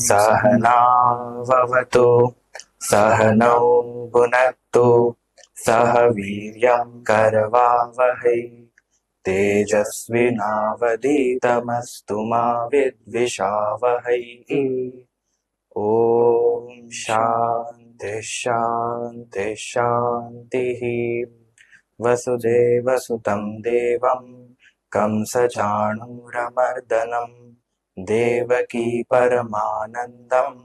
सहना भवतु सहनौ भुनक्तु सह वीर्यं करवावहै तेजस्विनावधीतमस्तु मा विद्विषावहै। ॐ शान्ति शान्ति शान्तिः। वसुदेवसुतं देवं कंसचाणूरमर्दनं देवकी परमानन्दं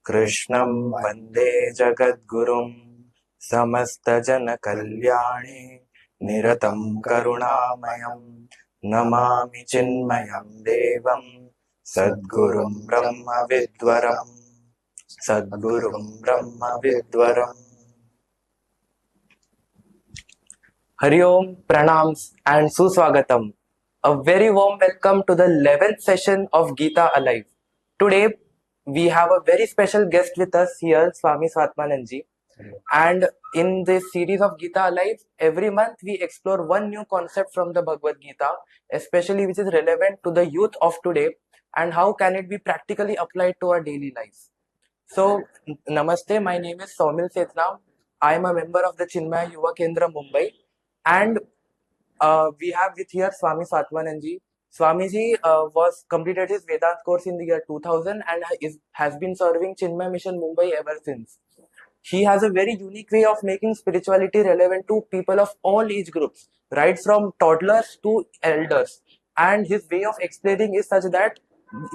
कृष्णं वन्दे जगद्गुरुं समस्तजनकल्याणे निरतं करुणामयं नमामि चिन्मयं देवं सद्गुरुं ब्रह्मविद्वरं सद्गुरुं ब्रह्मविद्वरम्। Hari Om, Pranams and Suswagatam. A very warm welcome to the 11th session of Gita Alive. Today we have a very special guest with us here, Swami Swatmananda. And in this series of Gita Alive, every month we explore one new concept from the Bhagavad Gita, especially which is relevant to the youth of today and how can it be practically applied to our daily lives. So, Namaste, my name is Soumil Sethna. I am a member of the Chinmaya Yuva Kendra Mumbai, and we have with here Swami Swatmananda. Swamiji was completed his Vedant course in the year 2000 and has been serving Chinmaya Mission Mumbai ever since. He has a very unique way of making spirituality relevant to people of all age groups, right from toddlers to elders. And his way of explaining is such that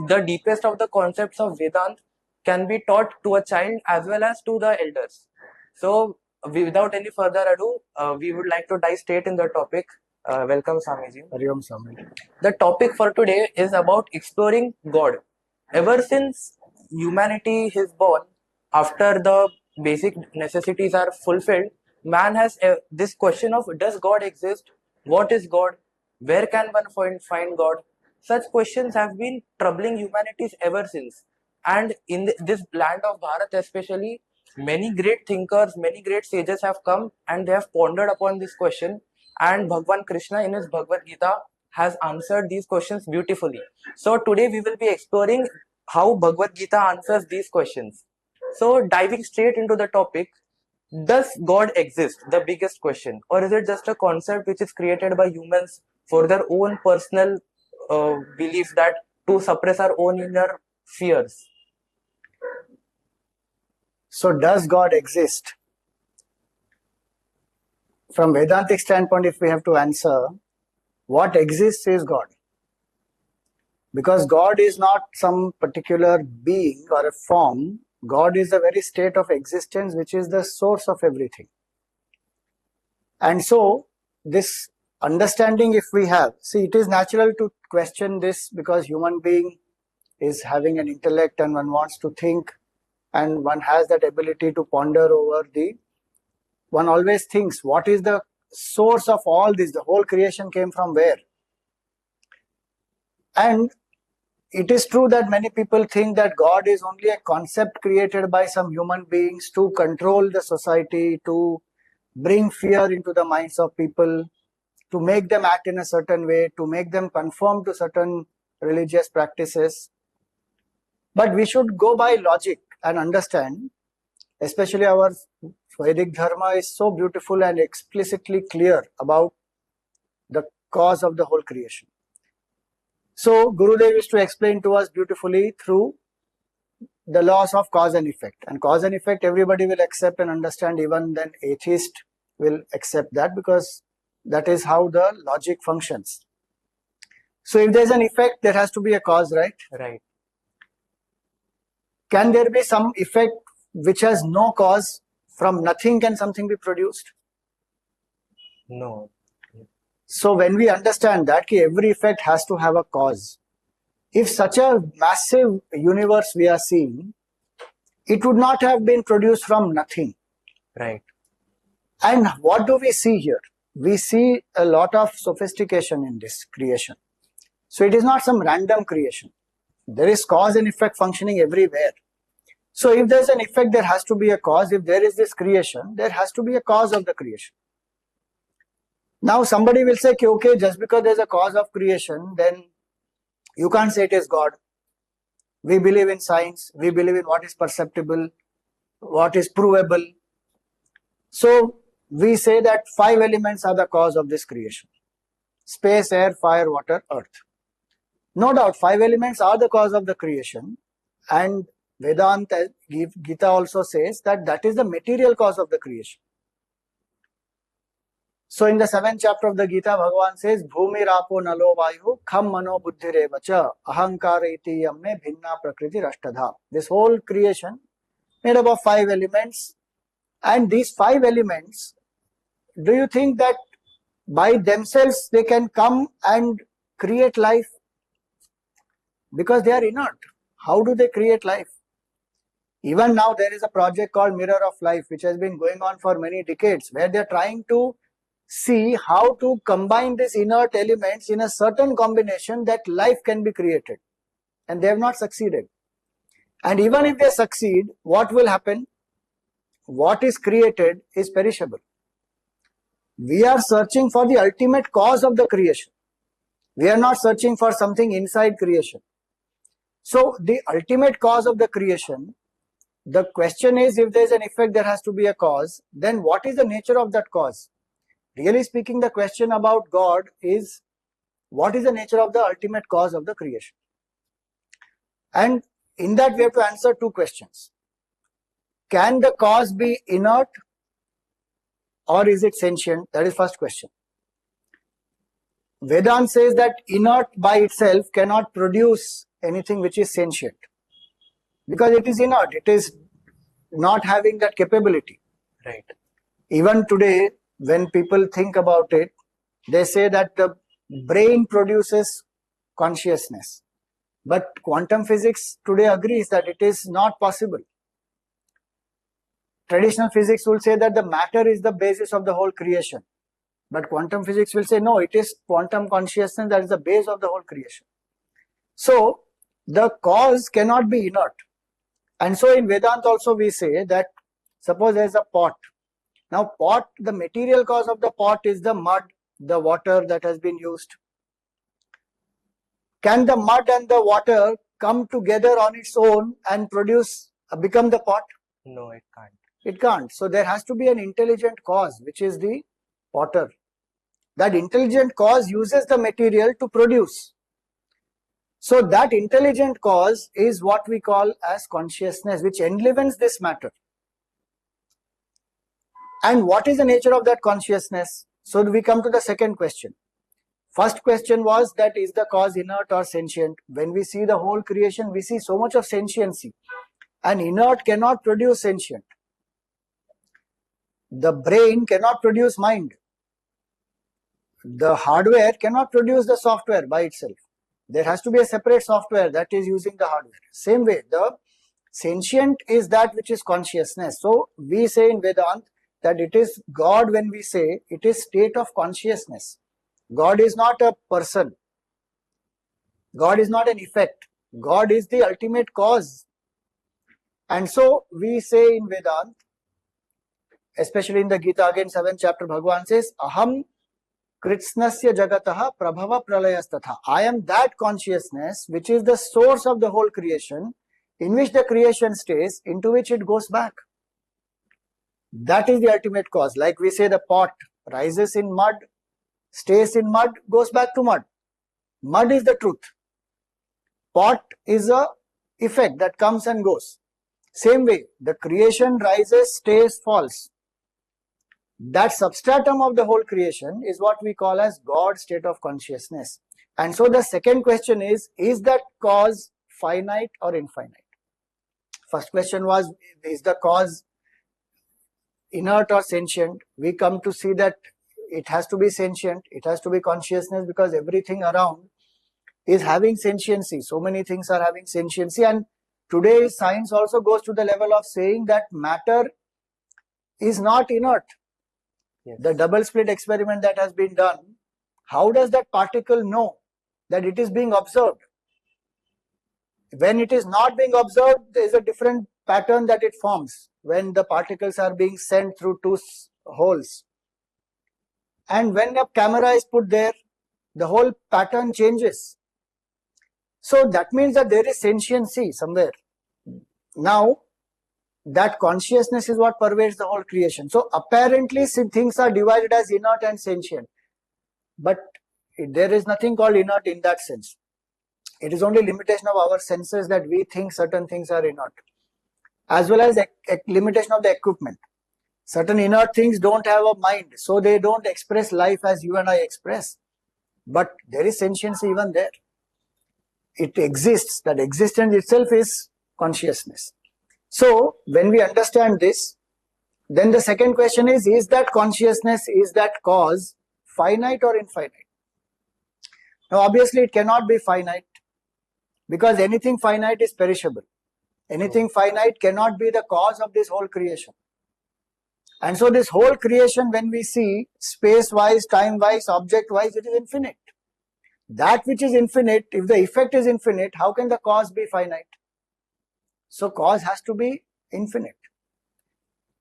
the deepest of the concepts of Vedant can be taught to a child as well as to the elders. So, without any further ado, we would like to dive straight in the topic. Welcome, Swamiji. Hari Om, Swami. The topic for today is about exploring God. Ever since humanity is born, after the basic necessities are fulfilled, man has this question of does God exist? What is God? Where can one find God? Such questions have been troubling humanities ever since. And in this land of Bharat especially, many great thinkers, many great sages have come and they have pondered upon this question. And Bhagwan Krishna in his Bhagavad Gita has answered these questions beautifully. So today we will be exploring how Bhagavad Gita answers these questions. So diving straight into the topic, does God exist? The biggest question. Or is it just a concept which is created by humans for their own personal belief that to suppress our own inner fears? So does God exist? From Vedantic standpoint, if we have to answer, what exists is God. Because God is not some particular being or a form. God is the very state of existence which is the source of everything. And so, this understanding if we have, see, it is natural to question this because human being is having an intellect and one wants to think and one has that ability to ponder over one always thinks, what is the source of all this? The whole creation came from where? And it is true that many people think that God is only a concept created by some human beings to control the society, to bring fear into the minds of people, to make them act in a certain way, to make them conform to certain religious practices. But we should go by logic and understand, especially our Vedic Dharma is so beautiful and explicitly clear about the cause of the whole creation. So, Gurudev used to explain to us beautifully through the laws of cause and effect. And cause and effect, everybody will accept and understand, even then atheist will accept that because that is how the logic functions. So, if there is an effect, there has to be a cause, right? Right. Can there be some effect which has no cause? From nothing can something be produced? No. So when we understand that every effect has to have a cause, if such a massive universe we are seeing, it would not have been produced from nothing. Right. And what do we see here? We see a lot of sophistication in this creation. So it is not some random creation. There is cause and effect functioning everywhere. So if there's an effect, there has to be a cause. If there is this creation, there has to be a cause of the creation. Now somebody will say, okay, just because there's a cause of creation, then you can't say it is God. We believe in science. We believe in what is perceptible, what is provable. So we say that 5 elements are the cause of this creation. Space, air, fire, water, earth. No doubt, 5 elements are the cause of the creation. And Vedanta, Gita also says that that is the material cause of the creation. So in the 7th chapter of the Gita, Bhagavan says, Bhumi rapo nalo vayu kham mano buddhire vacha ahankara iti yamme bhinna prakriti rashtadha. This whole creation made up of 5 elements. And these 5 elements, do you think that by themselves they can come and create life? Because they are inert. How do they create life? Even now there is a project called Mirror of Life, which has been going on for many decades, where they are trying to see how to combine these inert elements in a certain combination that life can be created. And they have not succeeded. And even if they succeed, what will happen? What is created is perishable. We are searching for the ultimate cause of the creation. We are not searching for something inside creation. So the ultimate cause of the creation, the question is, if there is an effect, there has to be a cause. Then what is the nature of that cause? Really speaking, the question about God is, what is the nature of the ultimate cause of the creation? And in that we have to answer 2 questions. Can the cause be inert or is it sentient? That is first question. Vedanta says that inert by itself cannot produce anything which is sentient. Because it is inert, it is not having that capability. Right. Even today, when people think about it, they say that the brain produces consciousness. But quantum physics today agrees that it is not possible. Traditional physics will say that the matter is the basis of the whole creation. But quantum physics will say, no, it is quantum consciousness that is the base of the whole creation. So, the cause cannot be inert. And so in Vedanta also we say that, suppose there is a pot. Now pot, the material cause of the pot is the mud, the water that has been used. Can the mud and the water come together on its own and become the pot? No, it can't. It can't. So there has to be an intelligent cause, which is the potter. That intelligent cause uses the material to produce. So that intelligent cause is what we call as consciousness, which enlivens this matter. And what is the nature of that consciousness? So we come to the second question. First question was that is the cause inert or sentient? When we see the whole creation, we see so much of sentiency. And inert cannot produce sentient. The brain cannot produce mind. The hardware cannot produce the software by itself. There has to be a separate software that is using the hardware. Same way, the sentient is that which is consciousness. So we say in Vedanta that it is God. When we say it is state of consciousness. God is not a person. God is not an effect. God is the ultimate cause. And so we say in Vedanta, especially in the Gita again, 7th chapter, Bhagavan says, Aham Kritsnasya Jagataha Prabhava Pralayasthatha. I am that consciousness which is the source of the whole creation, in which the creation stays, into which it goes back. That is the ultimate cause. Like we say, the pot rises in mud, stays in mud, goes back to mud. Mud is the truth. Pot is a effect that comes and goes. Same way, the creation rises, stays, falls. That substratum of the whole creation is what we call as God's state of consciousness. And so the second question is that cause finite or infinite? First question was, is the cause inert or sentient? We come to see that it has to be sentient, it has to be consciousness, because everything around is having sentiency. So many things are having sentiency, and Today, science also goes to the level of saying that matter is not inert. Yes. The double slit experiment that has been done, how does that particle know that it is being observed? When it is not being observed, there is a different pattern that it forms when the particles are being sent through two holes. And when a camera is put there, the whole pattern changes. So that means that there is sentiency somewhere. Now, that consciousness is what pervades the whole creation. So apparently things are divided as inert and sentient. But there is nothing called inert in that sense. It is only limitation of our senses that we think certain things are inert, as well as a limitation of the equipment. Certain inert things don't have a mind, so they don't express life as you and I express. But there is sentience even there. It exists. That existence itself is consciousness. So when we understand this, then the second question is that consciousness, is that cause finite or infinite? Now obviously it cannot be finite, because anything finite is perishable. Anything finite cannot be the cause of this whole creation. And so this whole creation, when we see space-wise, time-wise, object-wise, it is infinite. That which is infinite, if the effect is infinite, how can the cause be finite? So cause has to be infinite.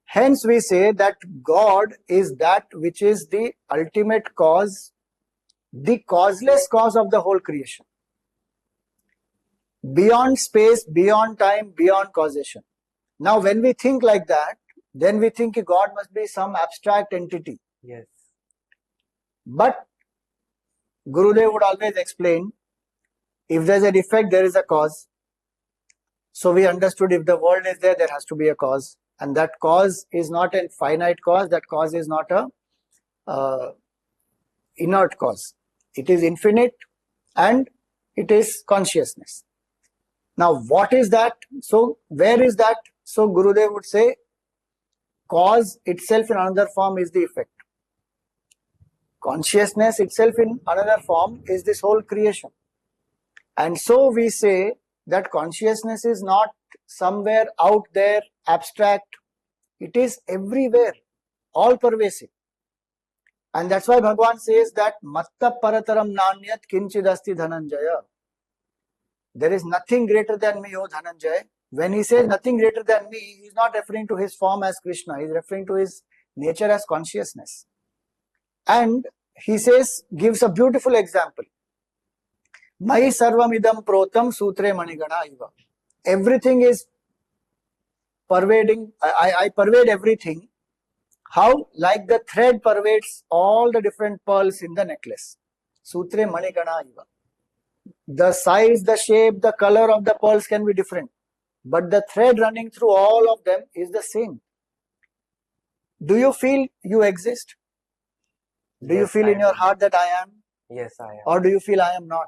Hence we say that God is that which is the ultimate cause, the causeless cause of the whole creation. Beyond space, beyond time, beyond causation. Now when we think like that, then we think God must be some abstract entity. Yes. But Gurudev would always explain, if there is an effect, there is a cause. So we understood if the world is there, there has to be a cause. And that cause is not a finite cause, that cause is not a inert cause. It is infinite and it is consciousness. Now what is that? So where is that? So Gurudev would say, cause itself in another form is the effect. Consciousness itself in another form is this whole creation. And so we say that consciousness is not somewhere out there, abstract. It is everywhere, all pervasive. And that's why Bhagavan says that Matta Parataram Nanyat Kinchidasti Dhananjaya. There is nothing greater than me, O Dhananjaya. When he says nothing greater than me, he is not referring to his form as Krishna. He is referring to his nature as consciousness. And he says, gives a beautiful example. Mai sarvam idam protam sutre manigana iva. Everything is pervading. I pervade everything. How? Like the thread pervades all the different pearls in the necklace. Sutre manigana iva. The size, the shape, the color of the pearls can be different, but the thread running through all of them is the same. Do you feel you exist? Do you feel in your heart that I am? Yes, I am. Or do you feel I am not?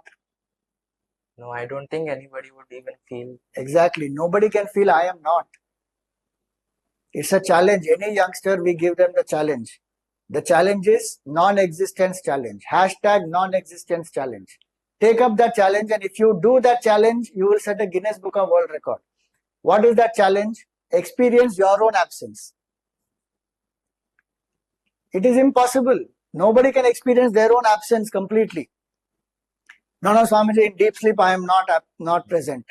No, I don't think anybody would even feel. Exactly. Nobody can feel I am not. It's a challenge. Any youngster, we give them the challenge. The challenge is non-existence challenge. Hashtag non-existence challenge. Take up that challenge, and if you do that challenge, you will set a Guinness Book of World Record. What is that challenge? Experience your own absence. It is impossible. Nobody can experience their own absence completely. No, Swamiji, in deep sleep I am not present.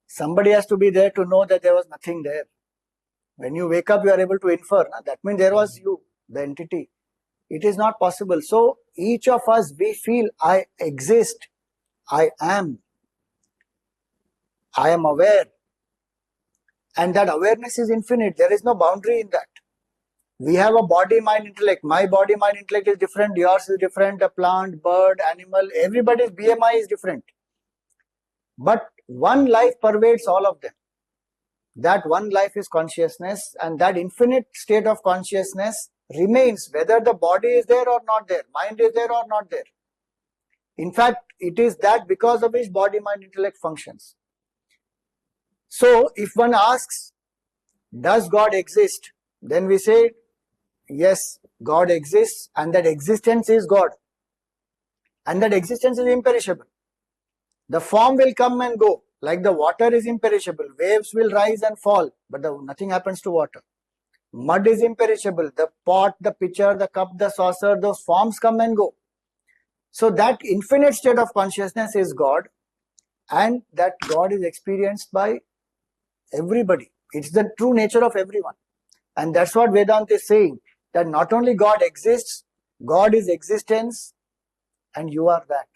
Somebody has to be there to know that there was nothing there. When you wake up, you are able to infer. That means there was you, the entity. It is not possible. So each of us, we feel I exist, I am aware. And that awareness is infinite. There is no boundary in that. We have a body, mind, intellect. My body, mind, intellect is different. Yours is different. A plant, bird, animal, everybody's BMI is different. But one life pervades all of them. That one life is consciousness, and that infinite state of consciousness remains whether the body is there or not there, mind is there or not there. In fact, it is that because of which body, mind, intellect functions. So if one asks, does God exist? Then we say, yes, God exists, and that existence is God. And that existence is imperishable. The form will come and go. Like the water is imperishable. Waves will rise and fall, but nothing happens to water. Mud is imperishable. The pot, the pitcher, the cup, the saucer, those forms come and go. So that infinite state of consciousness is God, and that God is experienced by everybody. It's the true nature of everyone. And that's what Vedanta is saying, that not only God exists, God is existence, and you are that.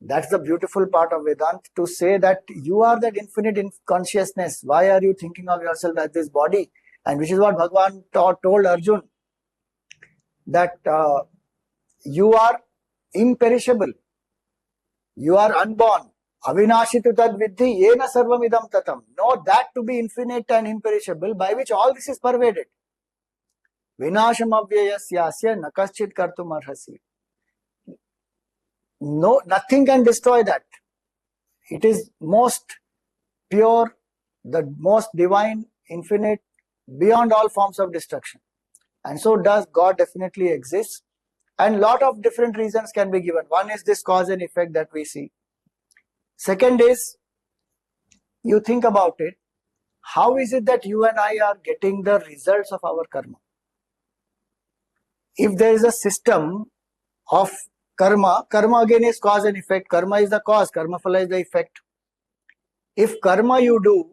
That's the beautiful part of Vedanta, to say that you are that infinite consciousness. Why are you thinking of yourself as this body? And which is what Bhagavan told Arjun, that you are imperishable. You are unborn. Avinashitu tad vidhi yena sarvam idam tatam. Know that to be infinite and imperishable, by which all this is pervaded. Vinasham avyayasya nakaschit kartum arhasi. No, nothing can destroy that. It is most pure, the most divine, infinite, beyond all forms of destruction. And so does God definitely exist. And lot of different reasons can be given. One is this cause and effect that we see. Second is, you think about it, how is it that you and I are getting the results of our karma? If there is a system of karma again is cause and effect. Karma is the cause, karma phala is the effect. If karma you do,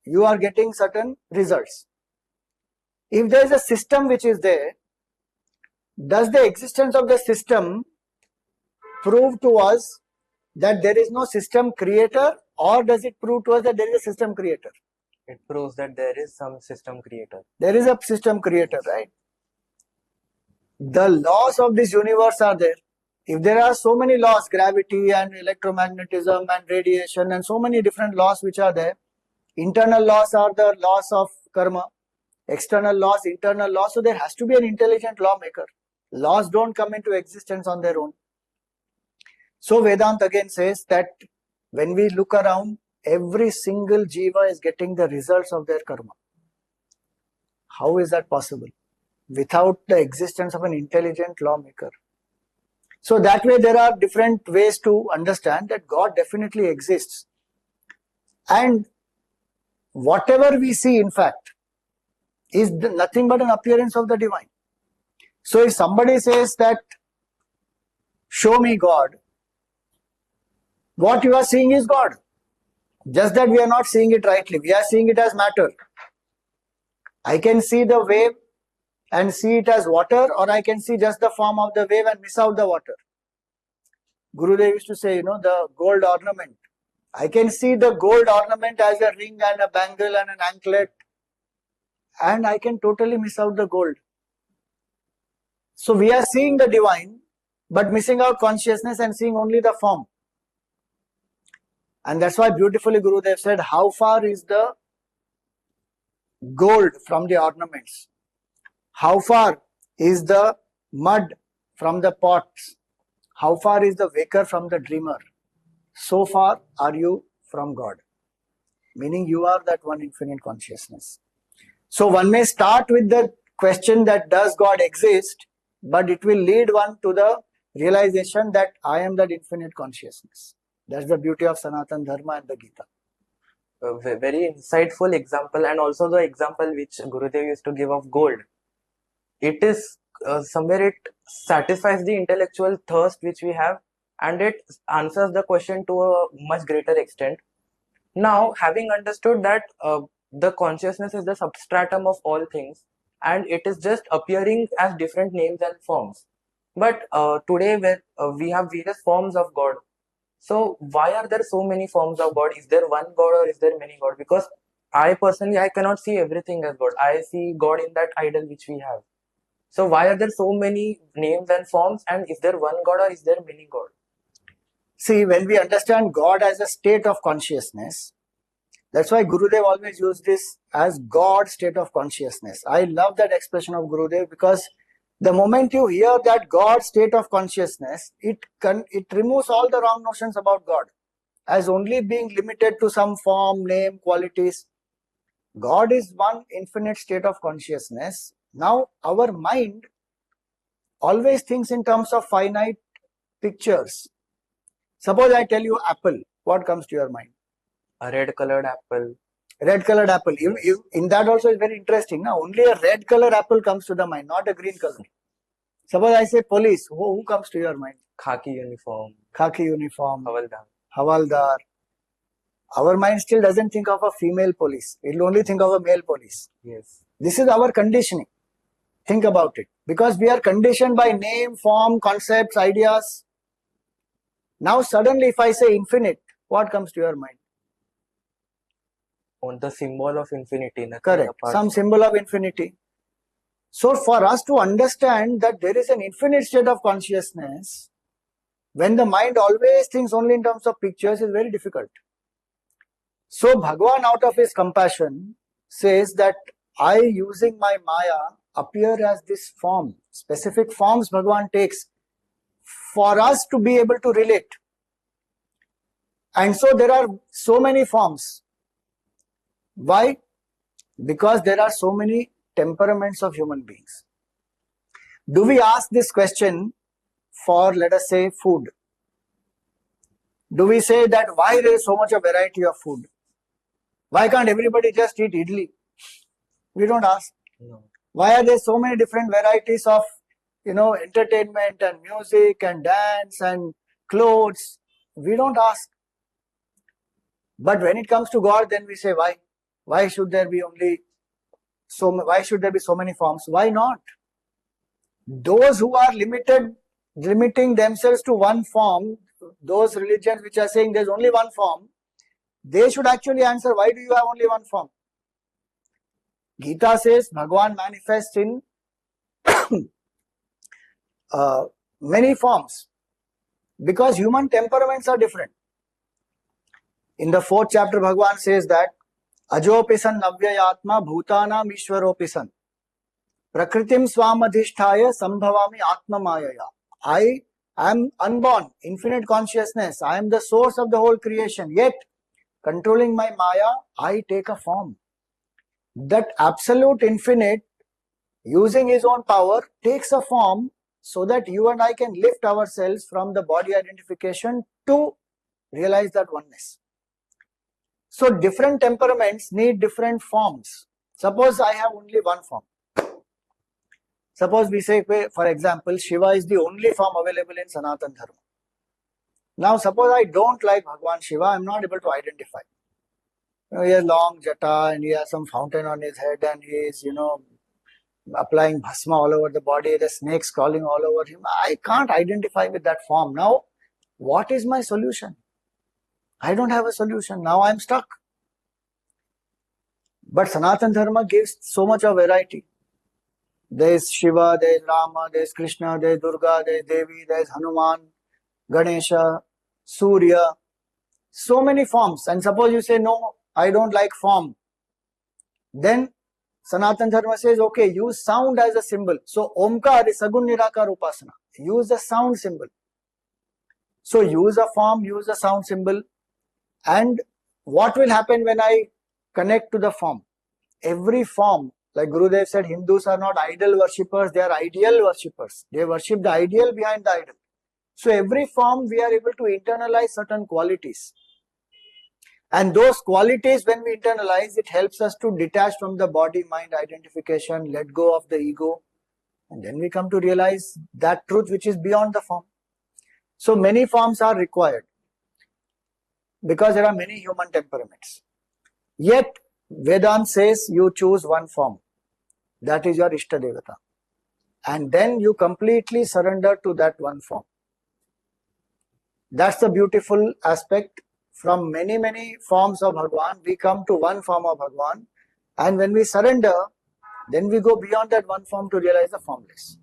you are getting certain results. If there is a system which is there, does the existence of the system prove to us that there is no system creator, or does it prove to us that there is a system creator? It proves that there is some system creator. There is a system creator, right? The laws of this universe are there. If there are so many laws, gravity and electromagnetism and radiation and so many different laws which are there, internal laws are the laws of karma, external laws, internal laws, so there has to be an intelligent lawmaker. Laws don't come into existence on their own. So Vedanta again says that when we look around, every single jiva is getting the results of their karma. How is that possible? Without the existence of an intelligent lawmaker. So that way there are different ways to understand that God definitely exists. And whatever we see, in fact, is nothing but an appearance of the divine. So if somebody says that, show me God, what you are seeing is God. Just that we are not seeing it rightly. We are seeing it as matter. I can see the wave and see it as water, or I can see just the form of the wave and miss out the water. Gurudev used to say, the gold ornament. I can see the gold ornament as a ring and a bangle and an anklet, and I can totally miss out the gold. So we are seeing the divine, but missing out consciousness and seeing only the form. And that's why beautifully Gurudev said, how far is the gold from the ornaments? How far is the mud from the pots? How far is the waker from the dreamer? So far are you from God. Meaning you are that one infinite consciousness. So one may start with the question that does God exist, but it will lead one to the realization that I am that infinite consciousness. That's the beauty of Sanatana Dharma and the Gita. A very insightful example, and also the example which Gurudev used to give of gold. It is somewhere it satisfies the intellectual thirst which we have, and it answers the question to a much greater extent. Now, having understood that the consciousness is the substratum of all things, and it is just appearing as different names and forms. But today we have various forms of God. So why are there so many forms of God? Is there one God or is there many God? Because I personally, I cannot see everything as God. I see God in that idol which we have. So why are there so many names and forms? And is there one God or is there many God? See, when we understand God as a state of consciousness, that's why Gurudev always used this as God state of consciousness. I love that expression of Gurudev, because the moment you hear that God state of consciousness, it removes all the wrong notions about God as only being limited to some form, name, qualities. God is one infinite state of consciousness. Now, our mind always thinks in terms of finite pictures. Suppose I tell you apple, what comes to your mind? A red colored apple. Red colored apple. In that also is very interesting. Now, only a red colored apple comes to the mind, not a green color. Suppose I say police, who comes to your mind? Khaki uniform. Khaki uniform. Havaldar. Havaldar. Our mind still doesn't think of a female police. It will only think of a male police. Yes. This is our conditioning. Think about it. Because we are conditioned by name, form, concepts, ideas. Now suddenly if I say infinite, what comes to your mind? On the symbol of infinity. Correct. Some symbol of infinity. So for us to understand that there is an infinite state of consciousness, when the mind always thinks only in terms of pictures, is very difficult. So Bhagavan, out of his compassion, says that I, using my Maya, appear as this form. Specific forms Bhagavan takes for us to be able to relate. And so there are so many forms. Why? Because there are so many temperaments of human beings. Do we ask this question for, let us say, food? Do we say that why there is so much of variety of food? Why can't everybody just eat idli? We don't ask. No. Why are there so many different varieties of, entertainment and music and dance and clothes? We don't ask. But when it comes to God, then we say why? Why should there be why should there be so many forms? Why not? Those who are limiting themselves to one form, those religions which are saying there's only one form, they should actually answer, why do you have only one form? Gita says Bhagavan manifests in many forms because human temperaments are different. In the 4th chapter, Bhagavan says that Ajopisan Navyayatma Bhutanam Ishwaropisan Prakritim Swamadhisthaya Sambhavami Atma Mayaya. I am unborn, infinite consciousness. I am the source of the whole creation. Yet, controlling my Maya, I take a form. That absolute infinite, using his own power, takes a form so that you and I can lift ourselves from the body identification to realize that oneness. So different temperaments need different forms. Suppose I have only one form. Suppose we say, for example, Shiva is the only form available in Sanatana Dharma. Now suppose I don't like Bhagavan Shiva, I am not able to identify. He has long jata and he has some fountain on his head and he is, applying bhasma all over the body, the snakes crawling all over him. I can't identify with that form. Now, what is my solution? I don't have a solution. Now I am stuck. But Sanatana Dharma gives so much of variety. There is Shiva, there is Rama, there is Krishna, there is Durga, there is Devi, there is Hanuman, Ganesha, Surya. So many forms. And suppose you say, no, I don't like form. Then Sanatana Dharma says, okay, use sound as a symbol. So Omkar is Sagun Nirakar Upasana. Use the sound symbol. So use a form, use a sound symbol. And what will happen when I connect to the form? Every form, like Gurudev said, Hindus are not idol worshippers, they are ideal worshippers. They worship the ideal behind the idol. So every form we are able to internalize certain qualities. And those qualities, when we internalize, it helps us to detach from the body-mind identification, let go of the ego. And then we come to realize that truth which is beyond the form. So many forms are required because there are many human temperaments. Yet, Vedanta says you choose one form. That is your Ishta Devata. And then you completely surrender to that one form. That's the beautiful aspect. From many, many forms of Bhagavan, we come to one form of Bhagavan. And when we surrender, then we go beyond that one form to realize the formless.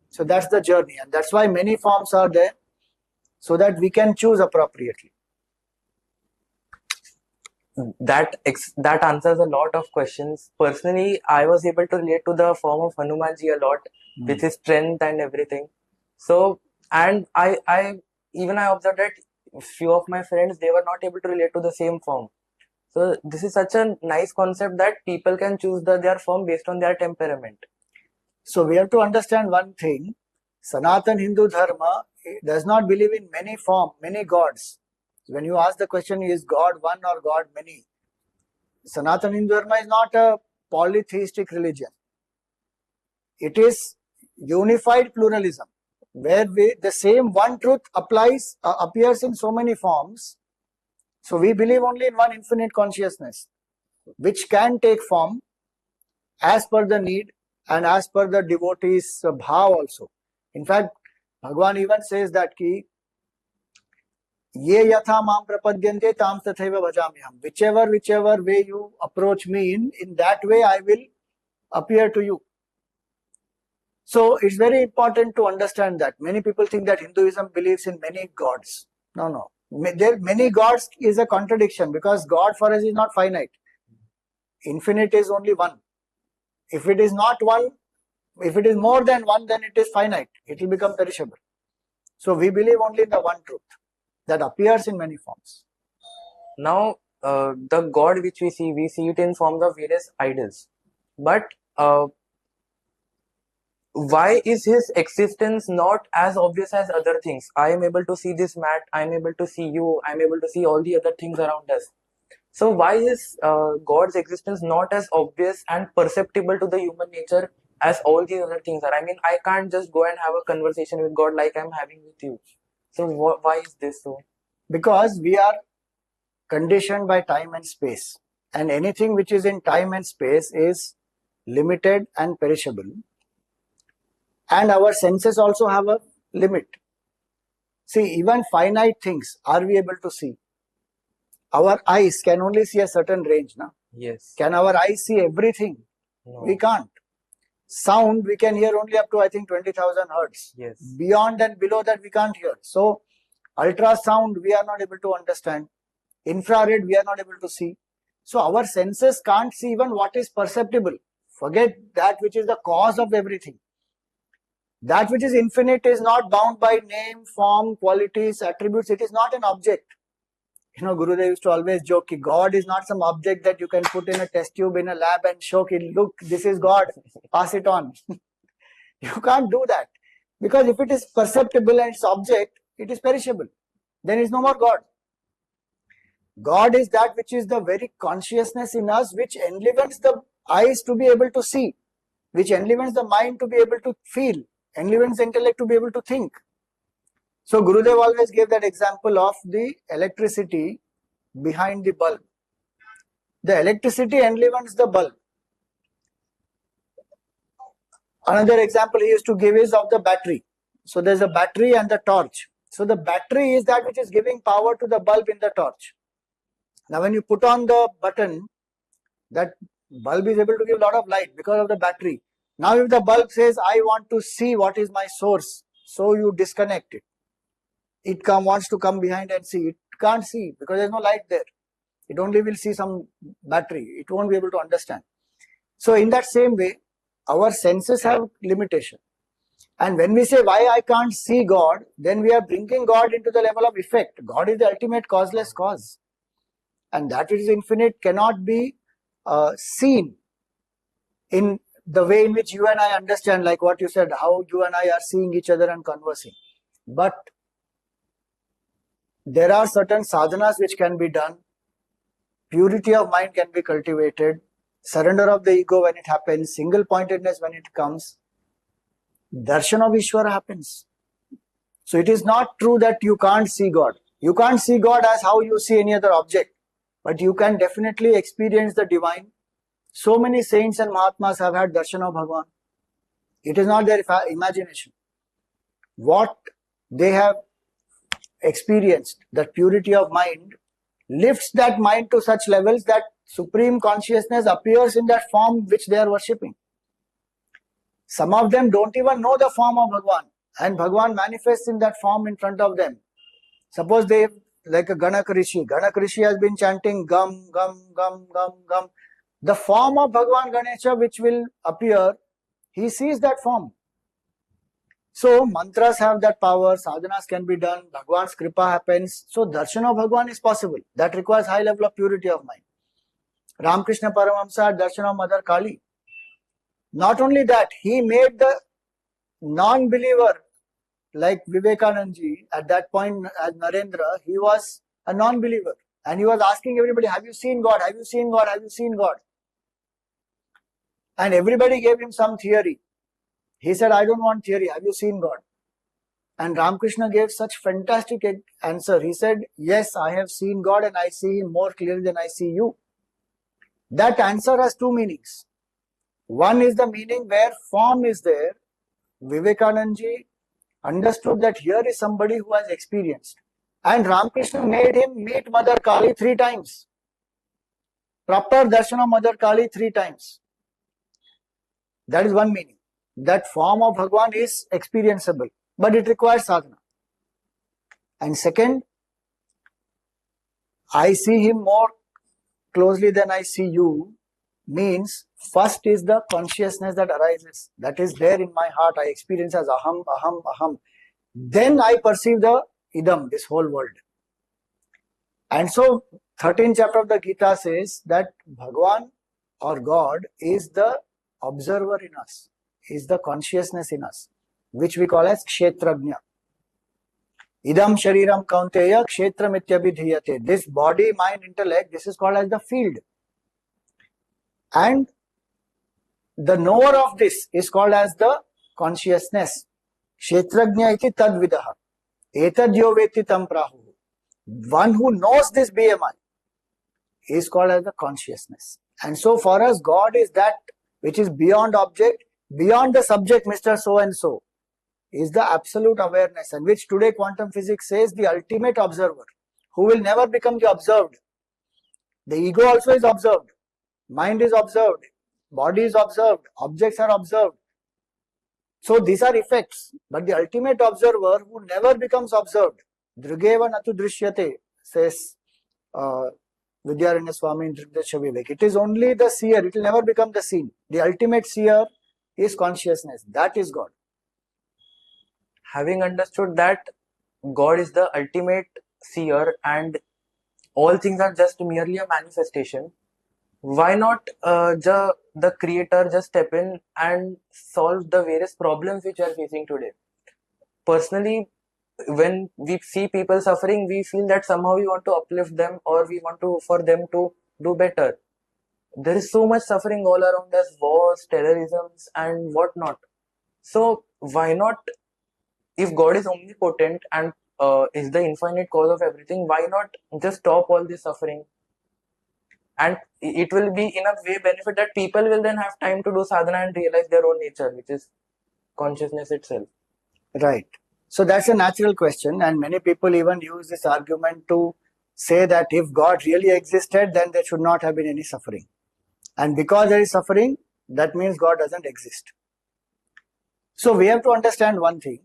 So that's the journey. And that's why many forms are there, so that we can choose appropriately. That answers a lot of questions. Personally, I was able to relate to the form of Hanumanji a lot, with his strength and everything. So, and I observed that few of my friends, they were not able to relate to the same form. So this is such a nice concept that people can choose their form based on their temperament. So we have to understand one thing. Sanatana Hindu Dharma does not believe in many gods. When you ask the question, is God one or God many? Sanatana Hindu Dharma is not a polytheistic religion. It is unified pluralism, where the same one truth appears in so many forms. So we believe only in one infinite consciousness, which can take form as per the need and as per the devotee's bhav also. In fact, Bhagavan even says that ki ye yatha mam prapadyante tam tathaiva bhajamiham. Whichever way you approach me in that way I will appear to you. So it's very important to understand that. Many people think that Hinduism believes in many gods. No. Many gods is a contradiction, because God for us is not finite. Infinite is only one. If it is not one, if it is more than one, then it is finite. It will become perishable. So we believe only in the one truth that appears in many forms. Now, the God which we see it in forms of various idols. But why is his existence not as obvious as other things? I am able to see this mat, I am able to see you, I am able to see all the other things around us. So why is God's existence not as obvious and perceptible to the human nature as all the other things are? I mean, I can't just go and have a conversation with God like I'm having with you. So why is this so? Because we are conditioned by time and space, and anything which is in time and space is limited and perishable, and our senses also have a limit. See, even finite things are we able to see? Our eyes can only see a certain range. Now, Yes. can our eyes see everything? No. We can't. Sound we can hear only up to, I think, 20,000 hertz. Yes. Beyond and below that we can't hear. So ultrasound we are not able to understand. Infrared we are not able to see. So our senses can't see even what is perceptible. Forget that which is the cause of everything. That which is infinite is not bound by name, form, qualities, attributes. It is not an object. You know, Gurudev used to always joke, God is not some object that you can put in a test tube in a lab and show, look, this is God, pass it on. You can't do that. Because if it is perceptible and its object, it is perishable. Then it is no more God. God is that which is the very consciousness in us, which enlivens the eyes to be able to see, which enlivens the mind to be able to feel, enlivens the intellect to be able to think. So Gurudev always gave that example of the electricity behind the bulb. The electricity enlivens the bulb. Another example he used to give is of the battery. So there's a battery and the torch. So the battery is that which is giving power to the bulb in the torch. Now when you put on the button, that bulb is able to give a lot of light because of the battery. Now if the bulb says, I want to see what is my source, so you disconnect it. It wants to come behind and see. It can't see because there's no light there. It only will see some battery. It won't be able to understand. So in that same way, our senses have limitation. And when we say, why I can't see God, then we are bringing God into the level of effect. God is the ultimate causeless cause. And that which is infinite cannot be seen in the way in which you and I understand, like what you said, how you and I are seeing each other and conversing. But there are certain sadhanas which can be done. Purity of mind can be cultivated. Surrender of the ego when it happens. Single pointedness when it comes. Darshan of Ishvara happens. So it is not true that you can't see God. You can't see God as how you see any other object. But you can definitely experience the divine. So many saints and Mahatmas have had darshan of Bhagavan. It is not their imagination. What they have experienced, that purity of mind, lifts that mind to such levels that supreme consciousness appears in that form which they are worshipping. Some of them don't even know the form of Bhagavan, and Bhagavan manifests in that form in front of them. Suppose they, like a Ganak Rishi has been chanting Gam, Gam, Gam, Gam, Gam. The form of Bhagavan Ganesha which will appear, he sees that form. So mantras have that power, sadhanas can be done, Bhagavan's kripa happens. So darshan of Bhagavan is possible. That requires high level of purity of mind. Ramakrishna Paramahamsa had darshan of Mother Kali. Not only that, he made the non-believer, like Vivekananda ji, at that point as Narendra, he was a non-believer. And he was asking everybody, have you seen God? Have you seen God? Have you seen God? And everybody gave him some theory. He said, I don't want theory. Have you seen God? And Ramakrishna gave such fantastic answer. He said, yes, I have seen God and I see him more clearly than I see you. That answer has two meanings. One is the meaning where form is there. Vivekananda understood that here is somebody who has experienced. And Ramakrishna made him meet Mother Kali 3 times. Proper darshan of Mother Kali 3 times. That is one meaning. That form of Bhagwan is experienceable, but it requires sadhana. And second, I see him more closely than I see you means first is the consciousness that arises. That is there in my heart. I experience as aham, aham, aham. Then I perceive the idam, this whole world. And so 13th chapter of the Gita says that Bhagwan or God is the observer in us, is the consciousness in us, which we call as kshetrajna. Idam shariram kaunteya kshetram ityabhidhiyate. This body, mind, intellect, this is called as the field. And the knower of this is called as the consciousness. Kshetrajna iti tadvidaha. Etad yo veti tam prahu. One who knows this BMI is called as the consciousness. And so for us, God is that which is beyond object, beyond the subject, Mr. So-and-so, is the absolute awareness, and which today quantum physics says the ultimate observer, who will never become the observed. The ego also is observed, mind is observed, body is observed, objects are observed. So these are effects, but the ultimate observer who never becomes observed, Drugeva natu drishyate, says Vidyaranya Swami in Drigdasya Vivek. It is only the seer, it will never become the seen. The ultimate seer is consciousness, that is God. Having understood that God is the ultimate seer and all things are just merely a manifestation, why not the creator just step in and solve the various problems which we are facing today? Personally, when we see people suffering, we feel that somehow we want to uplift them or we want to for them to do better. There is so much suffering all around us, wars, terrorisms and whatnot. So why not, if God is omnipotent and is the infinite cause of everything, why not just stop all this suffering? And it will be in a way benefit that people will then have time to do sadhana and realize their own nature, which is consciousness itself. Right. So that's a natural question, and many people even use this argument to say that if God really existed, then there should not have been any suffering. And because there is suffering, that means God doesn't exist. So we have to understand one thing.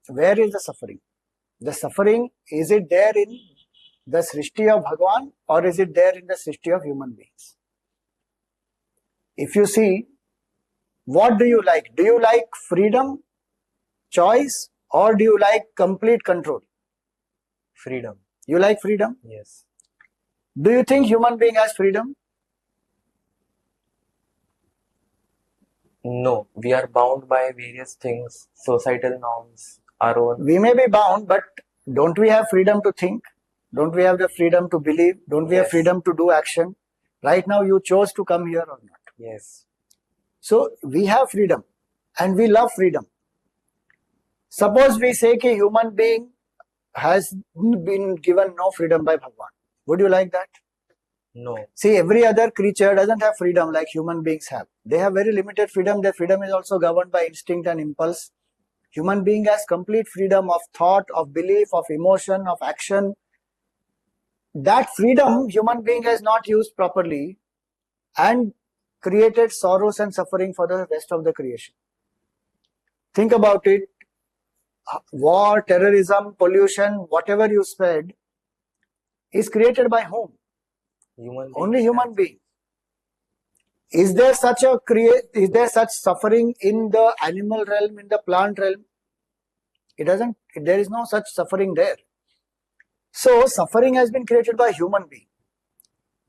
Where is the suffering? The suffering, is it there in the Srishti of Bhagwan or is it there in the Srishti of human beings? If you see, what do you like? Do you like freedom, choice, or do you like complete control? Freedom. You like freedom? Yes. Do you think human being has freedom? No, we are bound by various things, societal norms, our own. We may be bound, but don't we have freedom to think? Don't we have the freedom to believe? Don't we have Yes. freedom to do action? Right now you chose to come here or not. Yes. So we have freedom and we love freedom. Suppose we say that human being has been given no freedom by Bhagwan. Would you like that? No. See, every other creature doesn't have freedom like human beings have. They have very limited freedom. Their freedom is also governed by instinct and impulse. Human being has complete freedom of thought, of belief, of emotion, of action. That freedom human being has not used properly and created sorrows and suffering for the rest of the creation. Think about it. War, terrorism, pollution, whatever you spread is created by whom? Human Only human being. Is there such suffering in the animal realm, in the plant realm? There is no such suffering there. So suffering has been created by human being.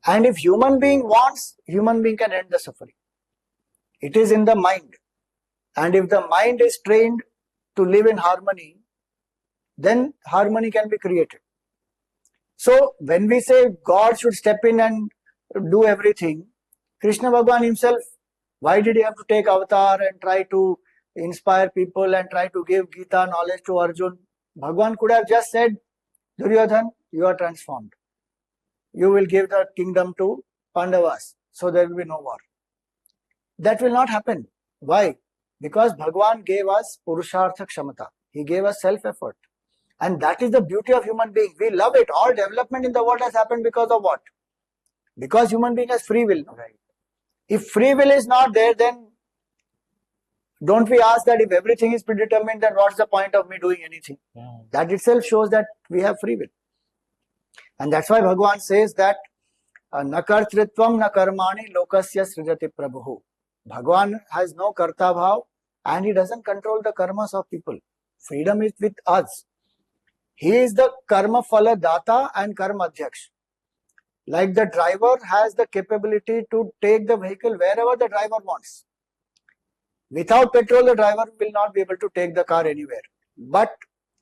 And if human being wants, human being can end the suffering. It is in the mind. And if the mind is trained to live in harmony, then harmony can be created. So when we say God should step in and do everything, Krishna Bhagwan himself, why did he have to take avatar and try to inspire people and try to give Gita knowledge to Arjun? Bhagwan could have just said, Duryodhan, you are transformed. You will give the kingdom to Pandavas, so there will be no war. That will not happen. Why? Because Bhagwan gave us Purushartha Kshamata. He gave us self-effort. And that is the beauty of human being. We love it. All development in the world has happened because of what? Because human being has free will. Right. If free will is not there, then don't we ask that if everything is predetermined, then what's the point of me doing anything? That itself shows that we have free will. And that's why Bhagwan says that nakartritvam na karmani lokasya srijati prabhu. Bhagwan has no karta bhav and he doesn't control the karmas of people. Freedom is with us. He is the karma phala data and karma adhyaksh. Like the driver has the capability to take the vehicle wherever the driver wants. Without petrol, the driver will not be able to take the car anywhere. But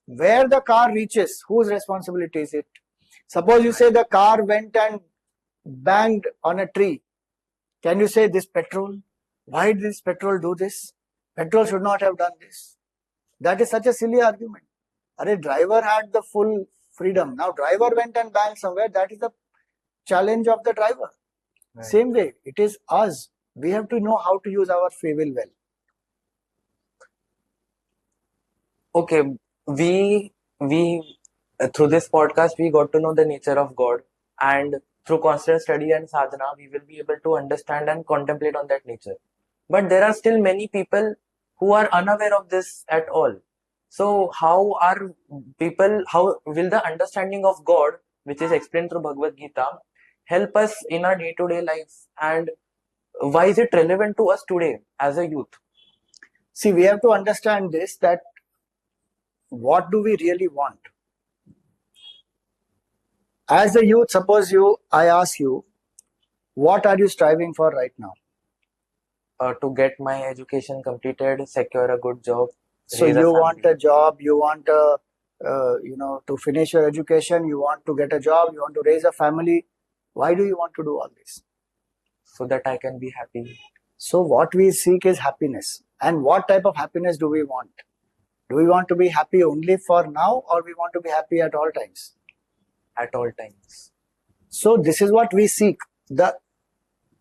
where the car reaches, whose responsibility is it? Suppose you say the car went and banged on a tree. Can you say this petrol? Why did this petrol do this? Petrol should not have done this. That is such a silly argument. A driver had the full freedom. Now driver went and banged somewhere. That is the challenge of the driver. Right. Same way, it is us. We have to know how to use our free will well. Okay, we through this podcast we got to know the nature of God, and through constant study and sadhana we will be able to understand and contemplate on that nature. But there are still many people who are unaware of this at all. So how will the understanding of God, which is explained through Bhagavad Gita, help us in our day-to-day life, and why is it relevant to us today as a youth? See, we have to understand this, that what do we really want? As a youth, suppose I ask you, what are you striving for right now? To get my education completed, secure a good job. So you want a job, you want to finish your education, you want to get a job, you want to raise a family. Why do you want to do all this? So that I can be happy. So what we seek is happiness. And what type of happiness do we want? Do we want to be happy only for now, or we want to be happy at all times? At all times. So this is what we seek. The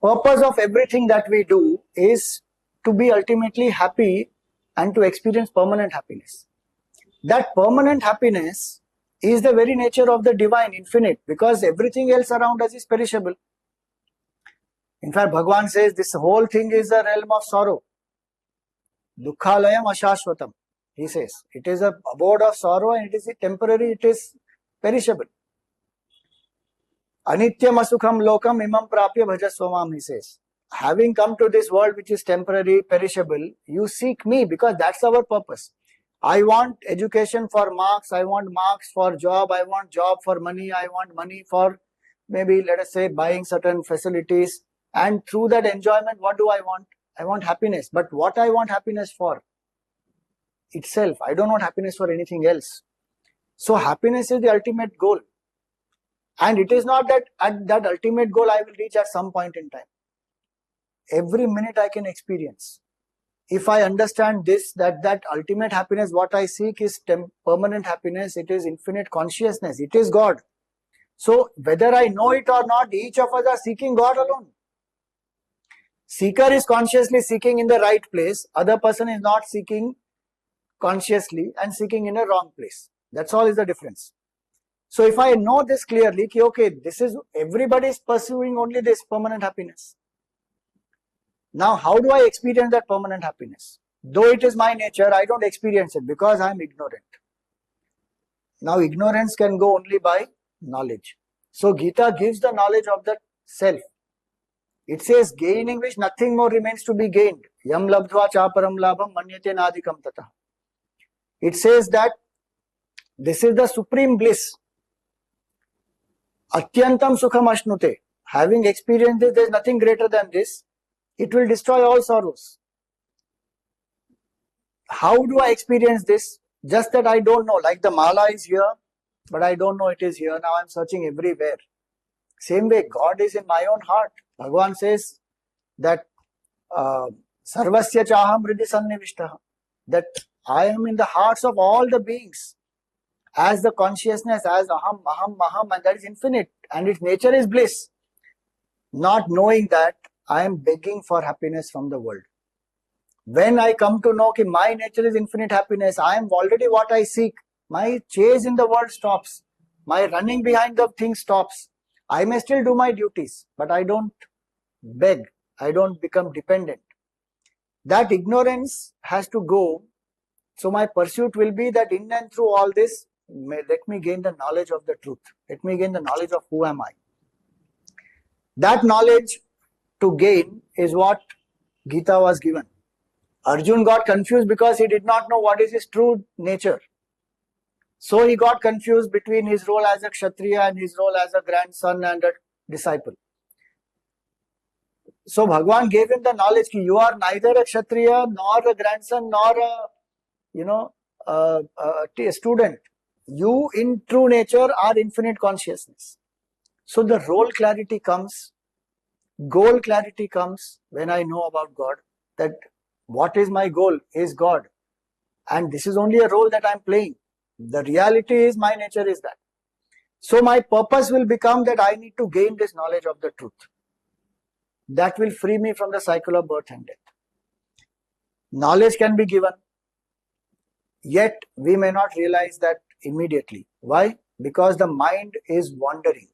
purpose of everything that we do is to be ultimately happy and to experience permanent happiness. That permanent happiness is the very nature of the divine, infinite, because everything else around us is perishable. In fact, Bhagwan says this whole thing is a realm of sorrow. Dukkhalayam ashashvatam. He says it is a abode of sorrow and it is temporary, it is perishable. Anityam asukham lokam imam prapya bhajasvamam, he says. Having come to this world which is temporary, perishable, you seek me because that's our purpose. I want education for marks, I want marks for job, I want job for money, I want money for maybe, let us say, buying certain facilities. And through that enjoyment, what do I want? I want happiness. But what I want happiness for? Itself. I don't want happiness for anything else. So happiness is the ultimate goal. And it is not that at that ultimate goal I will reach at some point in time. Every minute I can experience. If I understand this, that ultimate happiness, what I seek is permanent happiness, it is infinite consciousness, it is God. So whether I know it or not, each of us are seeking God alone. Seeker is consciously seeking in the right place, other person is not seeking consciously and seeking in a wrong place. That's all is the difference. So if I know this clearly, okay, this is, everybody is pursuing only this permanent happiness. Now, how do I experience that permanent happiness? Though it is my nature, I don't experience it because I am ignorant. Now, ignorance can go only by knowledge. So, Gita gives the knowledge of the self. It says, gaining which nothing more remains to be gained. Yam labdhva chaparam labham manyate nadikam tata. It says that this is the supreme bliss. Atyantam sukham ashnute. Having experienced this, there is nothing greater than this. It will destroy all sorrows. How do I experience this? Just that I don't know. Like the mala is here, but I don't know it is here. Now I'm searching everywhere. Same way, God is in my own heart. Bhagavan says that Sarvasya Chaham Hridhi Sannivishtaha, that I am in the hearts of all the beings as the consciousness, as Aham, Maham, Maham, and that is infinite, and its nature is bliss. Not knowing that, I am begging for happiness from the world. When I come to know that my nature is infinite happiness, I am already what I seek. My chase in the world stops. My running behind the thing stops. I may still do my duties, but I don't beg. I don't become dependent. That ignorance has to go. So my pursuit will be that in and through all this, let me gain the knowledge of the truth. Let me gain the knowledge of who am I. That knowledge to gain is what Gita was given. Arjun got confused because he did not know what is his true nature. So he got confused between his role as a Kshatriya and his role as a grandson and a disciple. So Bhagwan gave him the knowledge that you are neither a Kshatriya nor a grandson nor a student. You in true nature are infinite consciousness. So the role clarity comes, goal clarity comes when I know about God, that what is my goal is God. And this is only a role that I'm playing. The reality is my nature is that. So my purpose will become that I need to gain this knowledge of the truth. That will free me from the cycle of birth and death. Knowledge can be given, yet we may not realize that immediately. Why? Because the mind is wandering.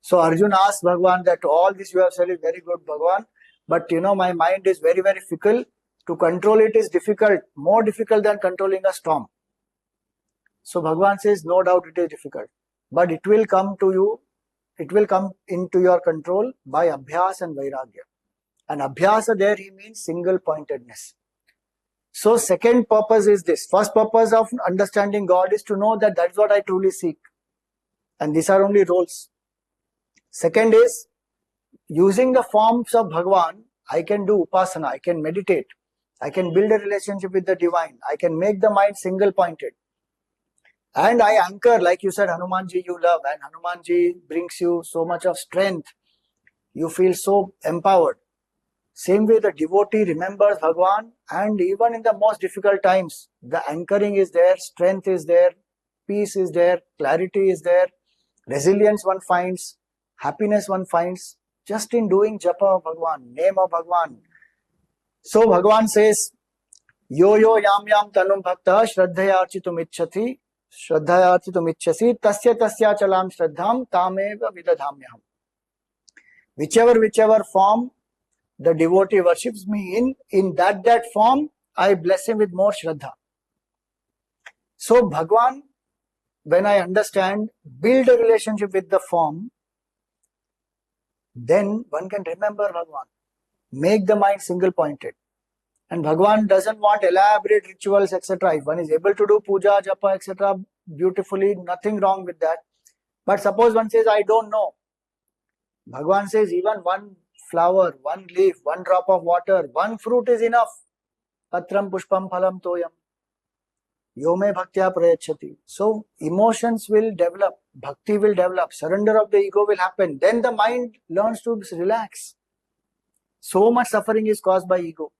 So Arjun asked Bhagwan that all this you have said is very good, Bhagwan, but my mind is very, very fickle. To control it is difficult, more difficult than controlling a storm. So Bhagwan says, no doubt it is difficult, but it will come to you, it will come into your control by Abhyas and Vairagya. And Abhyasa there he means single pointedness. So second purpose is this. First purpose of understanding God is to know that that's what I truly seek. And these are only roles. Second is, using the forms of Bhagwan, I can do upasana, I can meditate, I can build a relationship with the divine, I can make the mind single pointed. And I anchor, like you said, Hanumanji you love, and Hanumanji brings you so much of strength. You feel so empowered. Same way the devotee remembers Bhagwan, and even in the most difficult times, the anchoring is there, strength is there, peace is there, clarity is there, resilience one finds, happiness one finds, just in doing japa of Bhagwan, name of Bhagwan. So Bhagwan says, yo yo yam yam tanum bhakta shraddhaya architum ichchati shraddhaya architum ichchasi tasya tasya chalam shraddham tameva vidadhamyaham. Whichever form the devotee worships me in that form, I bless him with more shraddha. So Bhagwan, when I understand, build a relationship with the form, then one can remember Bhagwan. Make the mind single pointed. And Bhagwan doesn't want elaborate rituals, etc. If one is able to do puja, japa, etc. beautifully, nothing wrong with that. But suppose one says, I don't know. Bhagwan says, even one flower, one leaf, one drop of water, one fruit is enough. Patram pushpam phalam toyam. Yome bhaktya prayachati. So emotions will develop, bhakti will develop, surrender of the ego will happen. Then the mind learns to relax. So much suffering is caused by ego.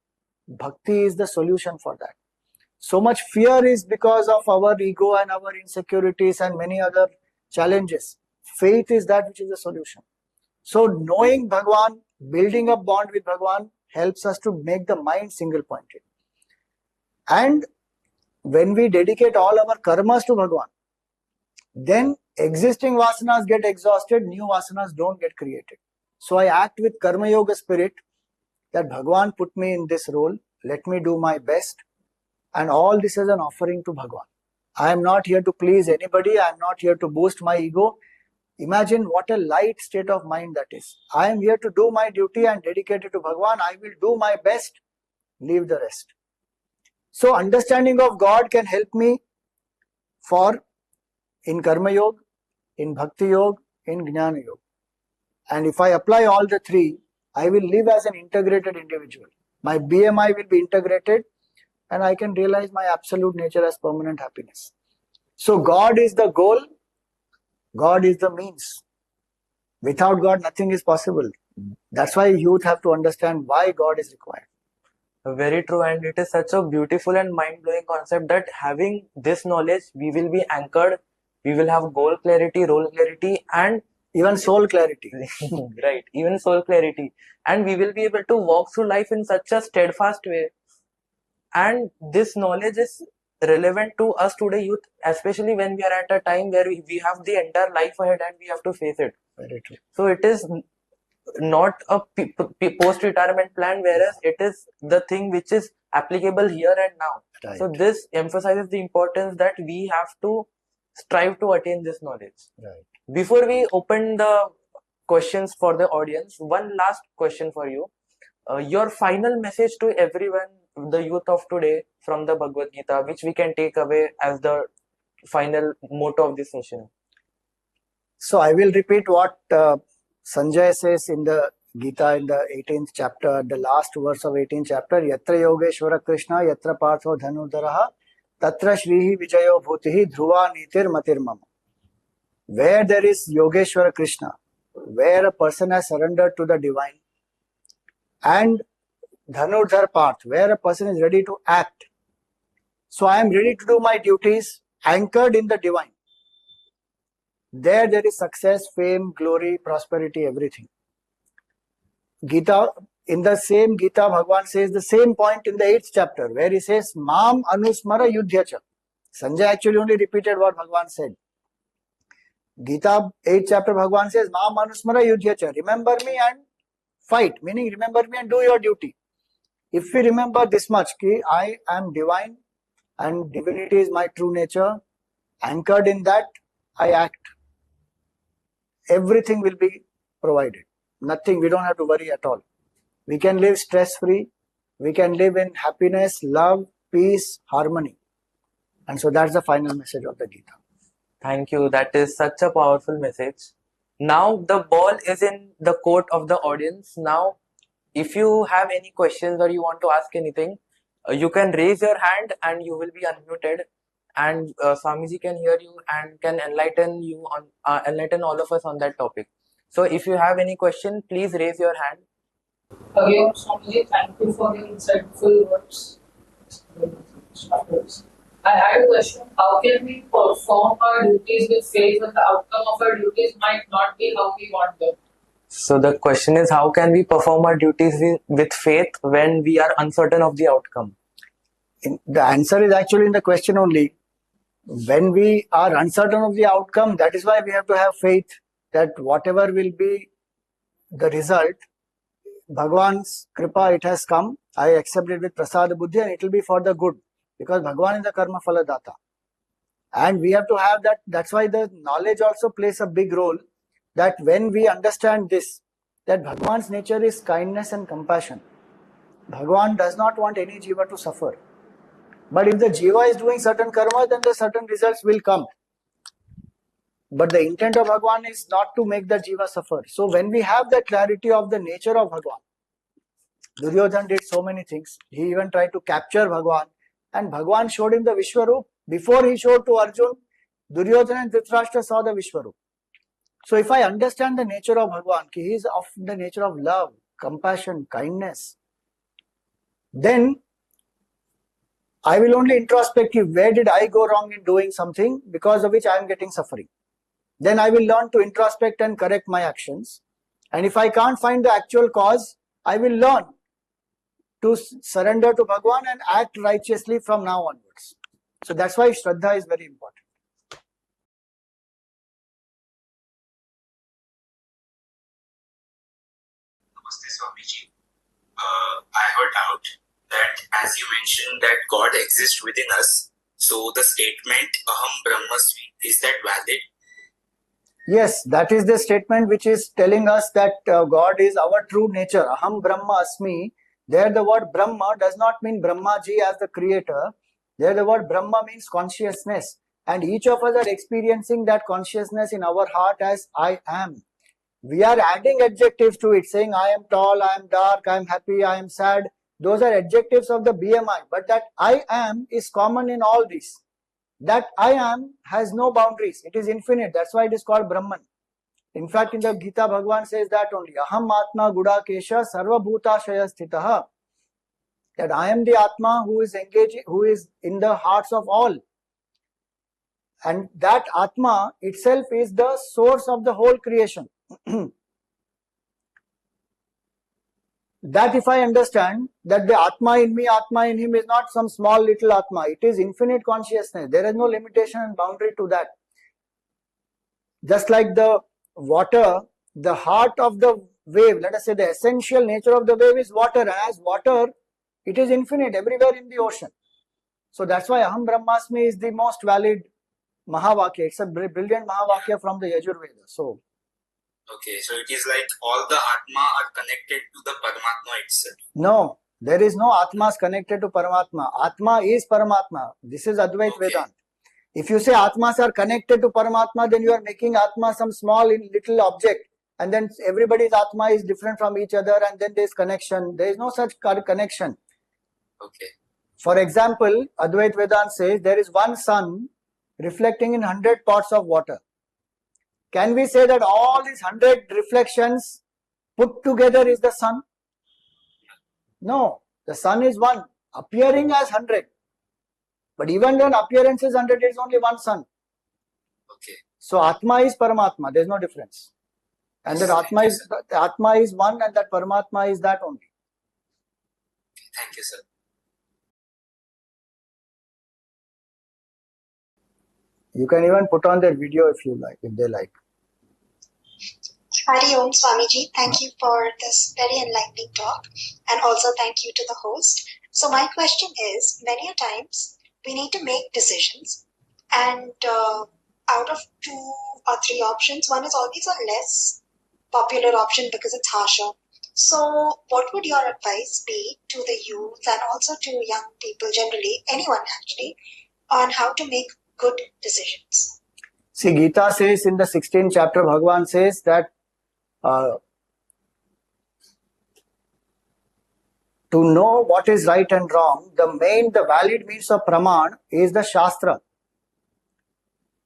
Bhakti is the solution for that. So much fear is because of our ego and our insecurities and many other challenges. Faith is that which is the solution. So knowing Bhagwan, building a bond with Bhagwan helps us to make the mind single pointed. And when we dedicate all our karmas to Bhagwan, then existing vasanas get exhausted, new vasanas don't get created. So I act with karma yoga spirit that Bhagwan put me in this role, let me do my best, and all this is an offering to Bhagwan. I am not here to please anybody, I am not here to boost my ego. Imagine what a light state of mind that is. I am here to do my duty and dedicate it to Bhagwan. I will do my best, leave the rest. So understanding of God can help me in Karma Yoga, in Bhakti Yoga, in Jnana Yoga. And if I apply all the three, I will live as an integrated individual. My BMI will be integrated and I can realize my absolute nature as permanent happiness. So God is the goal, God is the means. Without God, nothing is possible. That's why youth have to understand why God is required. Very true, and it is such a beautiful and mind-blowing concept that having this knowledge, we will be anchored, we will have goal clarity, role clarity, and Even soul clarity. right, even soul clarity, and we will be able to walk through life in such a steadfast way. And this knowledge is relevant to us today, youth, especially when we are at a time where we have the entire life ahead and we have to face it. Very true. So it is not a post-retirement plan, whereas it is the thing which is applicable here and now. Right. So this emphasizes the importance that we have to strive to attain this knowledge. Right. Before we open the questions for the audience, one last question for you. Your final message to everyone, the youth of today, from the Bhagavad Gita, which we can take away as the final motto of this session. So I will repeat what Sanjay says in the Gita in the 18th chapter, the last verse of 18th chapter, Yatra Yogeshwara Krishna, Yatra Partho Dhanudaraha, Tatra Shrihi Vijayo Bhutihi Dhruva Nitir Matir Mama. Where there is Yogeshwara Krishna, where a person has surrendered to the divine, and Dhanurdhar Parth, where a person is ready to act. So I am ready to do my duties anchored in the divine. There is success, fame, glory, prosperity, everything. Gita, in the same Gita, Bhagavan says the same point in the 8th chapter, where he says, Mam Anusmara Yudhyacha. Sanjay actually only repeated what Bhagavan said. Gita, 8th chapter, Bhagavan says, Mam Anusmara Yudhyacha. Remember me and fight, meaning remember me and do your duty. If we remember this much, ki I am divine and divinity is my true nature, anchored in that, I act. Everything will be provided. Nothing, we don't have to worry at all. We can live stress-free. We can live in happiness, love, peace, harmony. And so that's the final message of the Gita. Thank you. That is such a powerful message. Now the ball is in the court of the audience. Now, if you have any questions or you want to ask anything, you can raise your hand and you will be unmuted. And Swamiji can hear you and can enlighten you on enlighten all of us on that topic. So, if you have any question, please raise your hand. Again, Swamiji, thank you for your insightful words. I had a question. How can we perform our duties with faith when the outcome of our duties might not be how we want them? So the question is, how can we perform our duties with faith when we are uncertain of the outcome? The answer is actually in the question only. When we are uncertain of the outcome, that is why we have to have faith that whatever will be the result, Bhagwan's kripa, it has come. I accept it with prasada buddhi and it will be for the good. Because Bhagwan is the karma phala data. And we have to have that. That's why the knowledge also plays a big role. That when we understand this, that Bhagwan's nature is kindness and compassion. Bhagwan does not want any jiva to suffer. But if the jiva is doing certain karma, then the certain results will come. But the intent of Bhagwan is not to make the jiva suffer. So when we have the clarity of the nature of Bhagwan, Duryodhana did so many things. He even tried to capture Bhagwan. And Bhagwan showed him the Vishwarup. Before he showed to Arjun, Duryodhana and Dhritarashtra saw the Vishwarup. So if I understand the nature of Bhagwan, he is of the nature of love, compassion, kindness, then I will only introspective, where did I go wrong in doing something because of which I am getting suffering. Then I will learn to introspect and correct my actions. And if I can't find the actual cause, I will learn to surrender to Bhagwan and act righteously from now onwards. So that's why Shraddha is very important. Namaste, Swamiji. I have a doubt that as you mentioned that God exists within us, so the statement Aham Brahmasmi, is that valid? Yes, that is the statement which is telling us that God is our true nature. Aham Brahma Asmi. There the word Brahma does not mean Brahmaji as the creator. There the word Brahma means consciousness. And each of us are experiencing that consciousness in our heart as I am. We are adding adjectives to it, saying I am tall, I am dark, I am happy, I am sad. Those are adjectives of the BMI. But that I am is common in all these. that I am has no boundaries. It is infinite. That's why it is called Brahman. In fact, in the Gita, Bhagavan says that only. Aham Atma Gudakesha Sarva Bhutashaya Sthitaha. That I am the Atma who is engaging, who is in the hearts of all. And that Atma itself is the source of the whole creation. That if I understand that the Atma in me, Atma in him is not some small little Atma, it is infinite consciousness. There is no limitation and boundary to that. Just like the water, the heart of the wave, let us say the essential nature of the wave is water, and as water, it is infinite everywhere in the ocean. So that's why Aham Brahmasmi is the most valid Mahavakya. It's a brilliant Mahavakya from the Yajurveda. So, Okay, so it is like all the Atma are connected to the Paramatma itself. no, there is no Atmas connected to Paramatma. Atma is Paramatma. This is Advait Okay. Vedanta. If you say Atmas are connected to Paramatma, then you are making Atma some small little object, and then everybody's Atma is different from each other, and then there is connection. There is no such connection. Okay. For example, Advait Vedanta says there is one sun reflecting in 100 pots of water. Can we say that all these 100 reflections put together is the sun? No, the sun is one, appearing as 100. But even when appearance is 100, it is only one sun. Okay. So Atma is Paramatma, there is no difference. And that Atma is one, and that Paramatma is that only. Thank you, sir. You can even put on their video if you like, if they like. Hari Om Swamiji, thank you for this very enlightening talk, and also thank you to the host. So my question is, many a times we need to make decisions, and out of 2 or 3 options, one is always a less popular option because it's harsher. So what would your advice be to the youth and also to young people generally, anyone actually, on how to make good decisions? See, Gita says in the 16th chapter, Bhagavan says that to know what is right and wrong, the valid means of praman is the Shastra.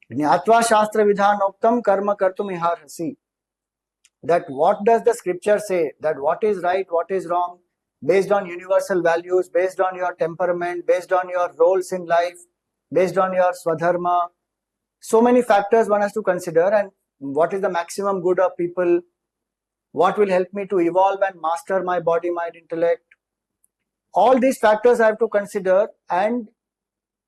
Jnatva Shastra Vidhanoktam Karma Kartum Iharhasi. That what does the scripture say? That what is right, what is wrong, based on universal values, based on your temperament, based on your roles in life, based on your swadharma. So many factors one has to consider, and what is the maximum good of people, what will help me to evolve and master my body, mind, intellect. All these factors I have to consider, and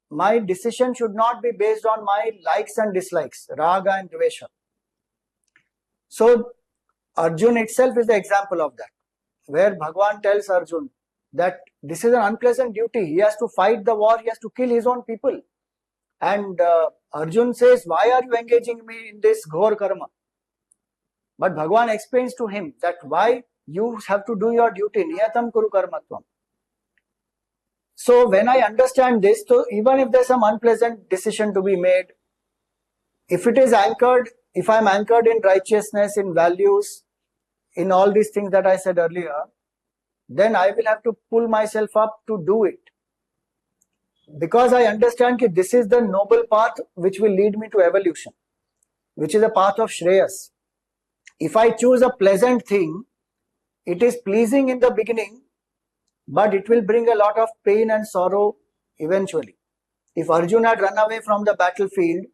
my decision should not be based on my likes and dislikes, raga and dvesha. So Arjun itself is the example of that, where Bhagavan tells Arjun that this is an unpleasant duty. He has to fight the war, he has to kill his own people. And Arjun says, why are you engaging me in this ghor karma? But Bhagavan explains to him that why you have to do your duty, niyatam kuru karmatvam. So when I understand this, so even if there's some unpleasant decision to be made, if I'm anchored in righteousness, in values, in all these things that I said earlier, then I will have to pull myself up to do it. Because I understand that this is the noble path which will lead me to evolution, which is a path of Shreyas. If I choose a pleasant thing, it is pleasing in the beginning, but it will bring a lot of pain and sorrow eventually. If Arjuna had run away from the battlefield,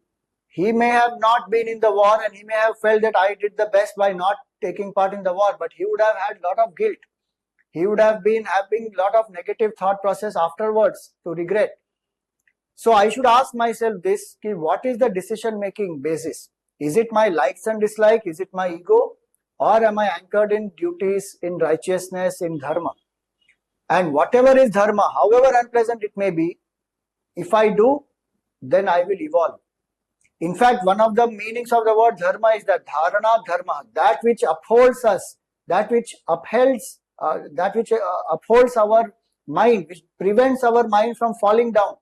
he may have not been in the war, and he may have felt that I did the best by not taking part in the war, but he would have had a lot of guilt. He would have been having a lot of negative thought process afterwards to regret. So I should ask myself this, what is the decision making basis? Is it my likes and dislikes? Is it my ego? Or am I anchored in duties, in righteousness, in dharma? And whatever is dharma, however unpleasant it may be, if I do, then I will evolve. In fact, one of the meanings of the word dharma is that dharana dharma, that which upholds us, that which upholds our mind, which prevents our mind from falling down,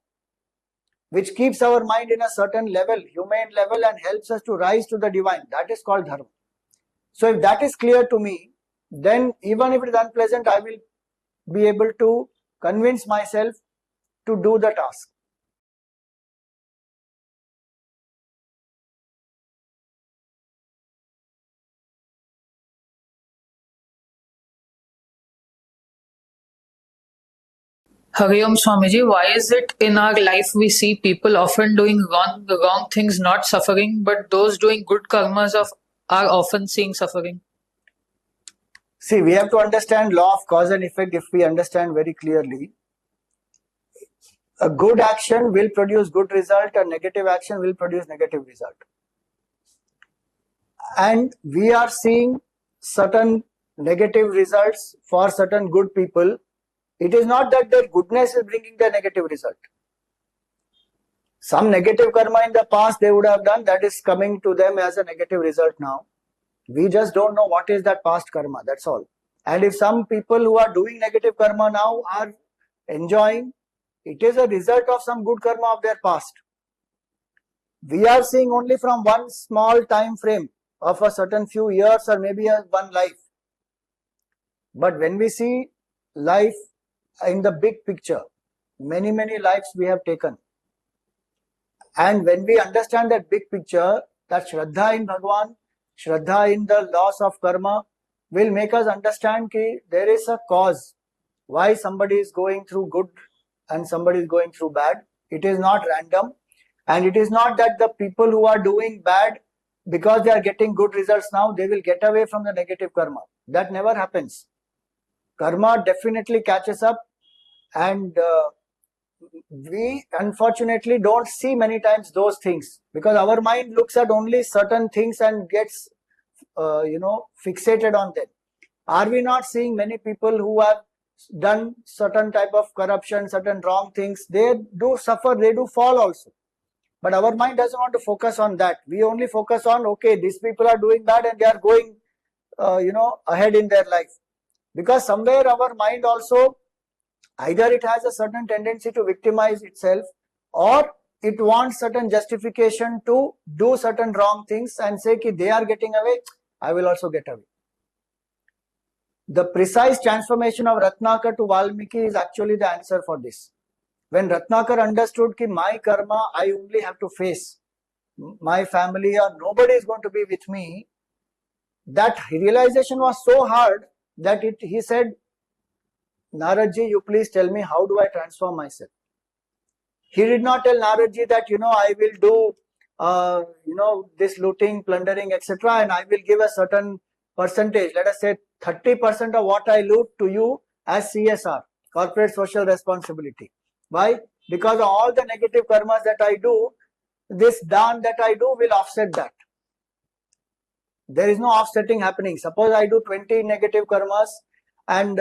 which keeps our mind in a certain level, humane level, and helps us to rise to the divine. That is called dharma. So if that is clear to me, then even if it is unpleasant, I will be able to convince myself to do the task. Hari Om Swamiji, why is it in our life we see people often doing wrong things not suffering, but those doing good karmas are often seeing suffering? See, we have to understand law of cause and effect. If we understand very clearly, a good action will produce good result, a negative action will produce negative result. And we are seeing certain negative results for certain good people. It is not that their goodness is bringing the negative result. Some negative karma in the past they would have done, that is coming to them as a negative result now. We just don't know what is that past karma, that's all. And if some people who are doing negative karma now are enjoying, it is a result of some good karma of their past. We are seeing only from one small time frame of a certain few years or maybe one life. But when we see life in the big picture, many lives we have taken. And when we understand that big picture, that Shraddha in Bhagwan, Shraddha in the laws of karma will make us understand that there is a cause why somebody is going through good and somebody is going through bad. It is not random, and it is not that the people who are doing bad, because they are getting good results now, they will get away from the negative karma. That never happens. Karma definitely catches up, and we unfortunately don't see many times those things, because our mind looks at only certain things and gets fixated on them. Are we not seeing many people who have done certain type of corruption, certain wrong things? They do suffer, they do fall also, but our mind doesn't want to focus on that. We only focus on, okay, these people are doing bad and they are going ahead in their life, because somewhere our mind also, either it has a certain tendency to victimize itself, or it wants certain justification to do certain wrong things and say that they are getting away, I will also get away. The precise transformation of Ratnakar to Valmiki is actually the answer for this. When Ratnakar understood that my karma I only have to face, my family or nobody is going to be with me, that realization was so hard that he said, Naradji, you please tell me, how do I transform myself? He did not tell Naradji that, I will do, this looting, plundering, etc. and I will give a certain percentage, let us say 30% of what I loot to you as CSR, corporate social responsibility. Why? Because of all the negative karmas that I do, this daan that I do will offset that. There is no offsetting happening. Suppose I do 20 negative karmas and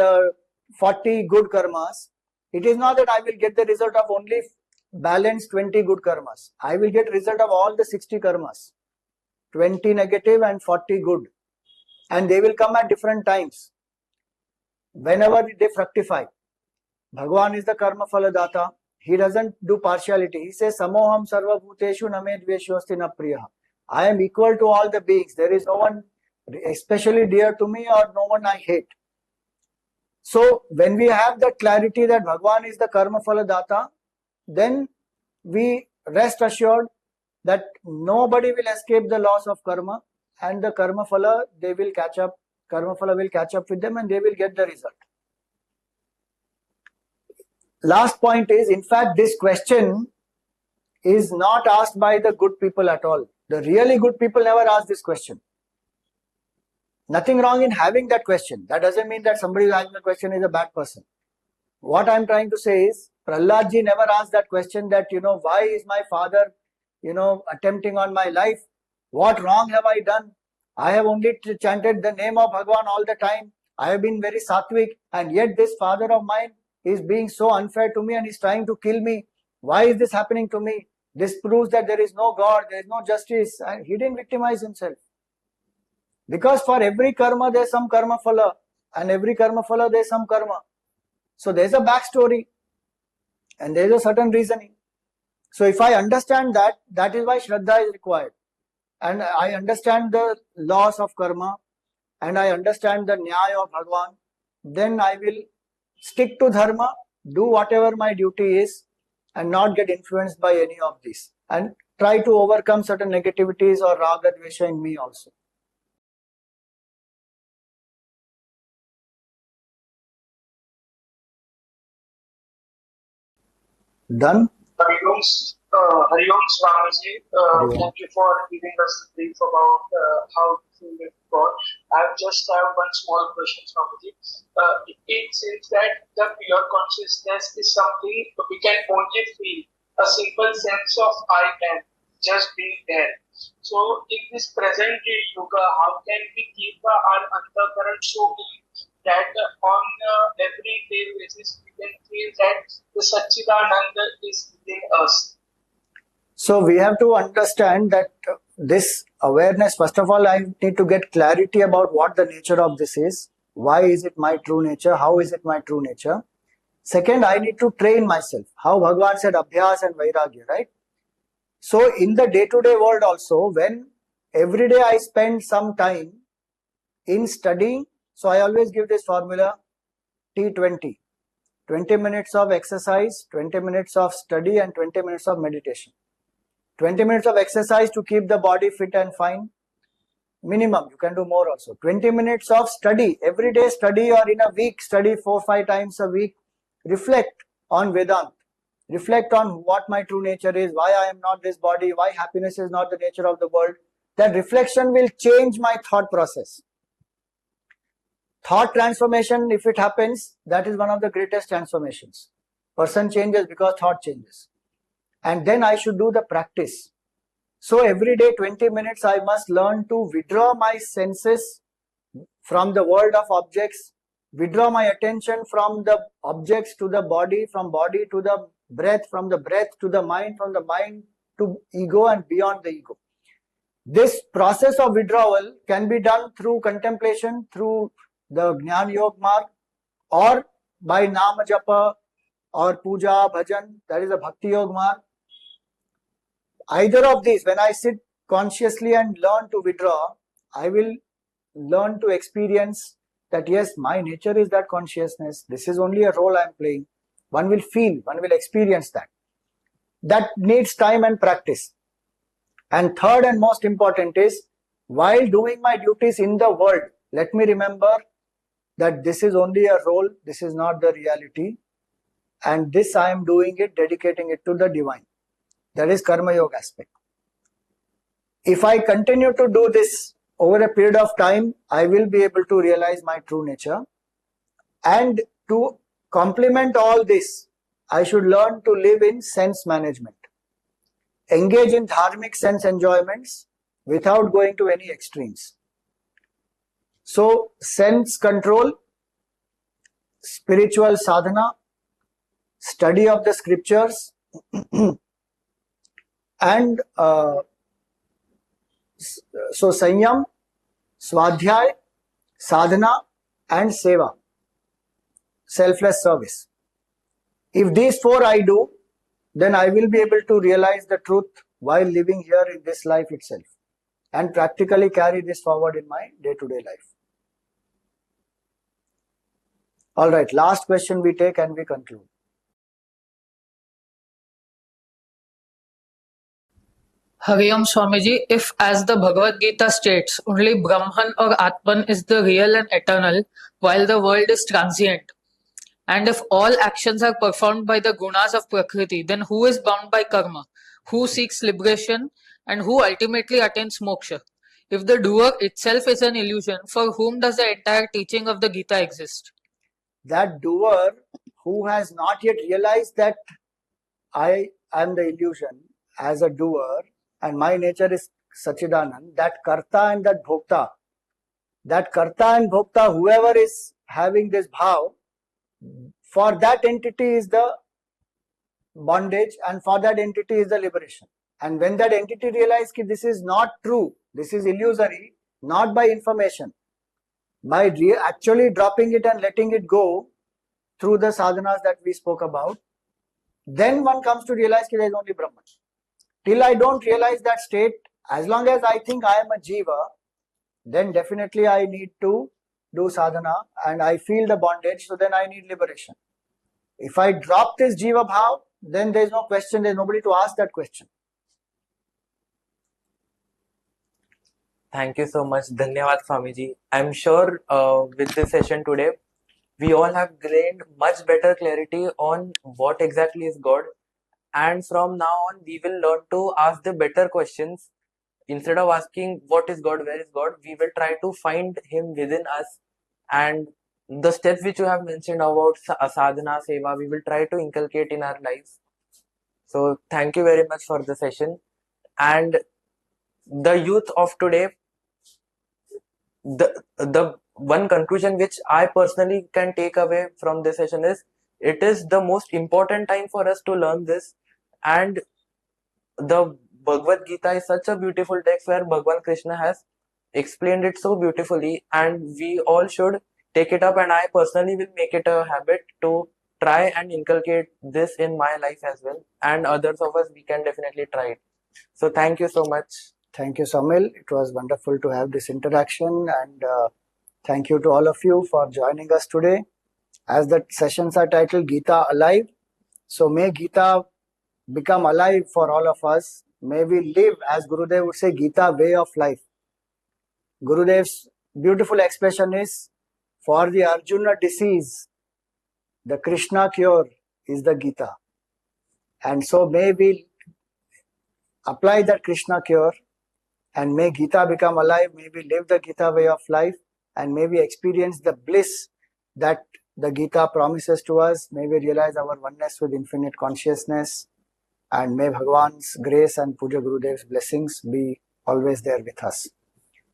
40 good karmas. It is not that I will get the result of only balance 20 good karmas. I will get result of all the 60 karmas, 20 negative and 40 good, and they will come at different times whenever they fructify. Bhagwan is the karma phaladata. He doesn't do partiality. He says samoham sarva bhuteshu name dveshosti na priya. I am equal to all the beings. There is no one especially dear to me or no one I hate. So when we have that clarity that Bhagwan is the karma phaladata, then we rest assured that nobody will escape the laws of karma, and the karma phala, they will catch up, karma phala will catch up with them and they will get the result. Last point is, in fact, this question is not asked by the good people at all. The really good people never ask this question. Nothing wrong in having that question. That doesn't mean that somebody who asking the question is a bad person. What I'm trying to say is, Prahlad ji never asked that question that, why is my father, attempting on my life? What wrong have I done? I have only chanted the name of Bhagwan all the time. I have been very sattvic, and yet this father of mine is being so unfair to me and is trying to kill me. Why is this happening to me? This proves that there is no God, there is no justice. And he didn't victimize himself. Because for every karma, there is some karma phala, and every karma phala, there is some karma. So there is a backstory, and there is a certain reasoning. So if I understand that, that is why Shraddha is required. And I understand the laws of karma, and I understand the nyaya of Bhagwan, then I will stick to dharma, do whatever my duty is, and not get influenced by any of these, and try to overcome certain negativities or raga dvesha in me also. Done? Hari Om Swamiji, thank you for giving us the brief about how to live God. I just have one small question, Swamiji. It seems that the pure consciousness is something we can only feel, a simple sense of I am, just being there. So, in this present day yoga, how can we keep our undercurrent so deep that on everyday basis we can feel that the Satchidananda is within us? So we have to understand that this awareness, first of all, I need to get clarity about what the nature of this is. Why is it my true nature? How is it my true nature? Second, I need to train myself. How Bhagavan said Abhyas and Vairagya, right? So in the day-to-day world also, when every day I spend some time in studying, so I always give this formula T20. 20 minutes of exercise, 20 minutes of study and 20 minutes of meditation. 20 minutes of exercise to keep the body fit and fine. Minimum, you can do more also. 20 minutes of study, every day study or in a week study 4-5 times a week. Reflect on Vedanta. Reflect on what my true nature is, why I am not this body, why happiness is not the nature of the world. That reflection will change my thought process. Thought transformation, if it happens, that is one of the greatest transformations. Person changes because thought changes. And then I should do the practice. So every day 20 minutes I must learn to withdraw my senses from the world of objects, withdraw my attention from the objects to the body, from body to the breath, from the breath to the mind, from the mind to ego and beyond the ego. This process of withdrawal can be done through contemplation, through the Jnana Yoga Marg, or by Nama Japa or Puja, Bhajan, that is a Bhakti Yoga Marg. Either of these, when I sit consciously and learn to withdraw, I will learn to experience that yes, my nature is that consciousness. This is only a role I am playing. One will feel, one will experience that. That needs time and practice. And third and most important is, while doing my duties in the world, let me remember that this is only a role, this is not the reality. And this I am doing it, dedicating it to the divine. That is Karma Yoga aspect. If I continue to do this over a period of time, I will be able to realize my true nature. And to complement all this, I should learn to live in sense management. Engage in dharmic sense enjoyments without going to any extremes. So, sense control, spiritual sadhana, study of the scriptures, and so Sanyam, Swadhyay, Sadhana and Seva, selfless service. If these four I do, then I will be able to realize the truth while living here in this life itself and practically carry this forward in my day-to-day life. Alright, last question we take and we conclude. Hari Om Swamiji, if as the Bhagavad Gita states, only Brahman or Atman is the real and eternal, while the world is transient, and if all actions are performed by the gunas of Prakriti, then who is bound by karma? Who seeks liberation? And who ultimately attains moksha? If the doer itself is an illusion, for whom does the entire teaching of the Gita exist? That doer who has not yet realized that I am the illusion as a doer and my nature is Sachidanand, that Karta and that Bhokta, whoever is having this bhav, for that entity is the bondage and for that entity is the liberation. And when that entity realizes that this is not true, this is illusory, not by information, by actually dropping it and letting it go through the sadhanas that we spoke about, then one comes to realize that there is only Brahman. Till I don't realize that state, as long as I think I am a jiva, then definitely I need to do sadhana and I feel the bondage, so then I need liberation. If I drop this jiva bhav, then there is no question, there is nobody to ask that question. Thank you so much. Dhanyavad Swamiji. I'm sure with this session today, we all have gained much better clarity on what exactly is God, and from now on we will learn to ask the better questions. Instead of asking what is God, where is God, we will try to find him within us, and the steps which you have mentioned about sadhana seva, we will try to inculcate in our lives. So thank you very much for the session. And the youth of today, the one conclusion which I personally can take away from this session is, it is the most important time for us to learn this. And the Bhagavad Gita is such a beautiful text where Bhagwan Krishna has explained it so beautifully, and we all should take it up. And I personally will make it a habit to try and inculcate this in my life as well. And others of us, we can definitely try it. So thank you so much. Thank you, Soumil. It was wonderful to have this interaction, and thank you to all of you for joining us today. As the sessions are titled Gita Alive, so may Gita become alive for all of us. May we live, as Gurudev would say, Gita way of life. Gurudev's beautiful expression is, for the Arjuna disease, the Krishna cure is the Gita. And so may we apply that Krishna cure, and may Gita become alive, may we live the Gita way of life, and may we experience the bliss that the Gita promises to us. May we realize our oneness with infinite consciousness, and may Bhagwan's grace and Puja Gurudev's blessings be always there with us.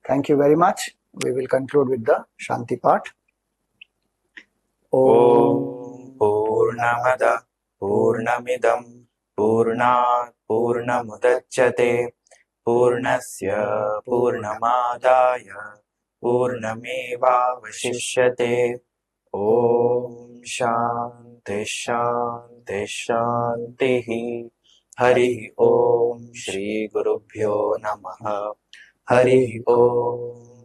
Thank you very much. We will conclude with the Shanti part. Om Purnamada Purnamidam Purnat Purnamudachyate Purnasya Purnamadaya Purnamevavashishyate. Om Shanti Shanti Shanti. Hari Om Shri Gurubhyo Namaha. Hari Om.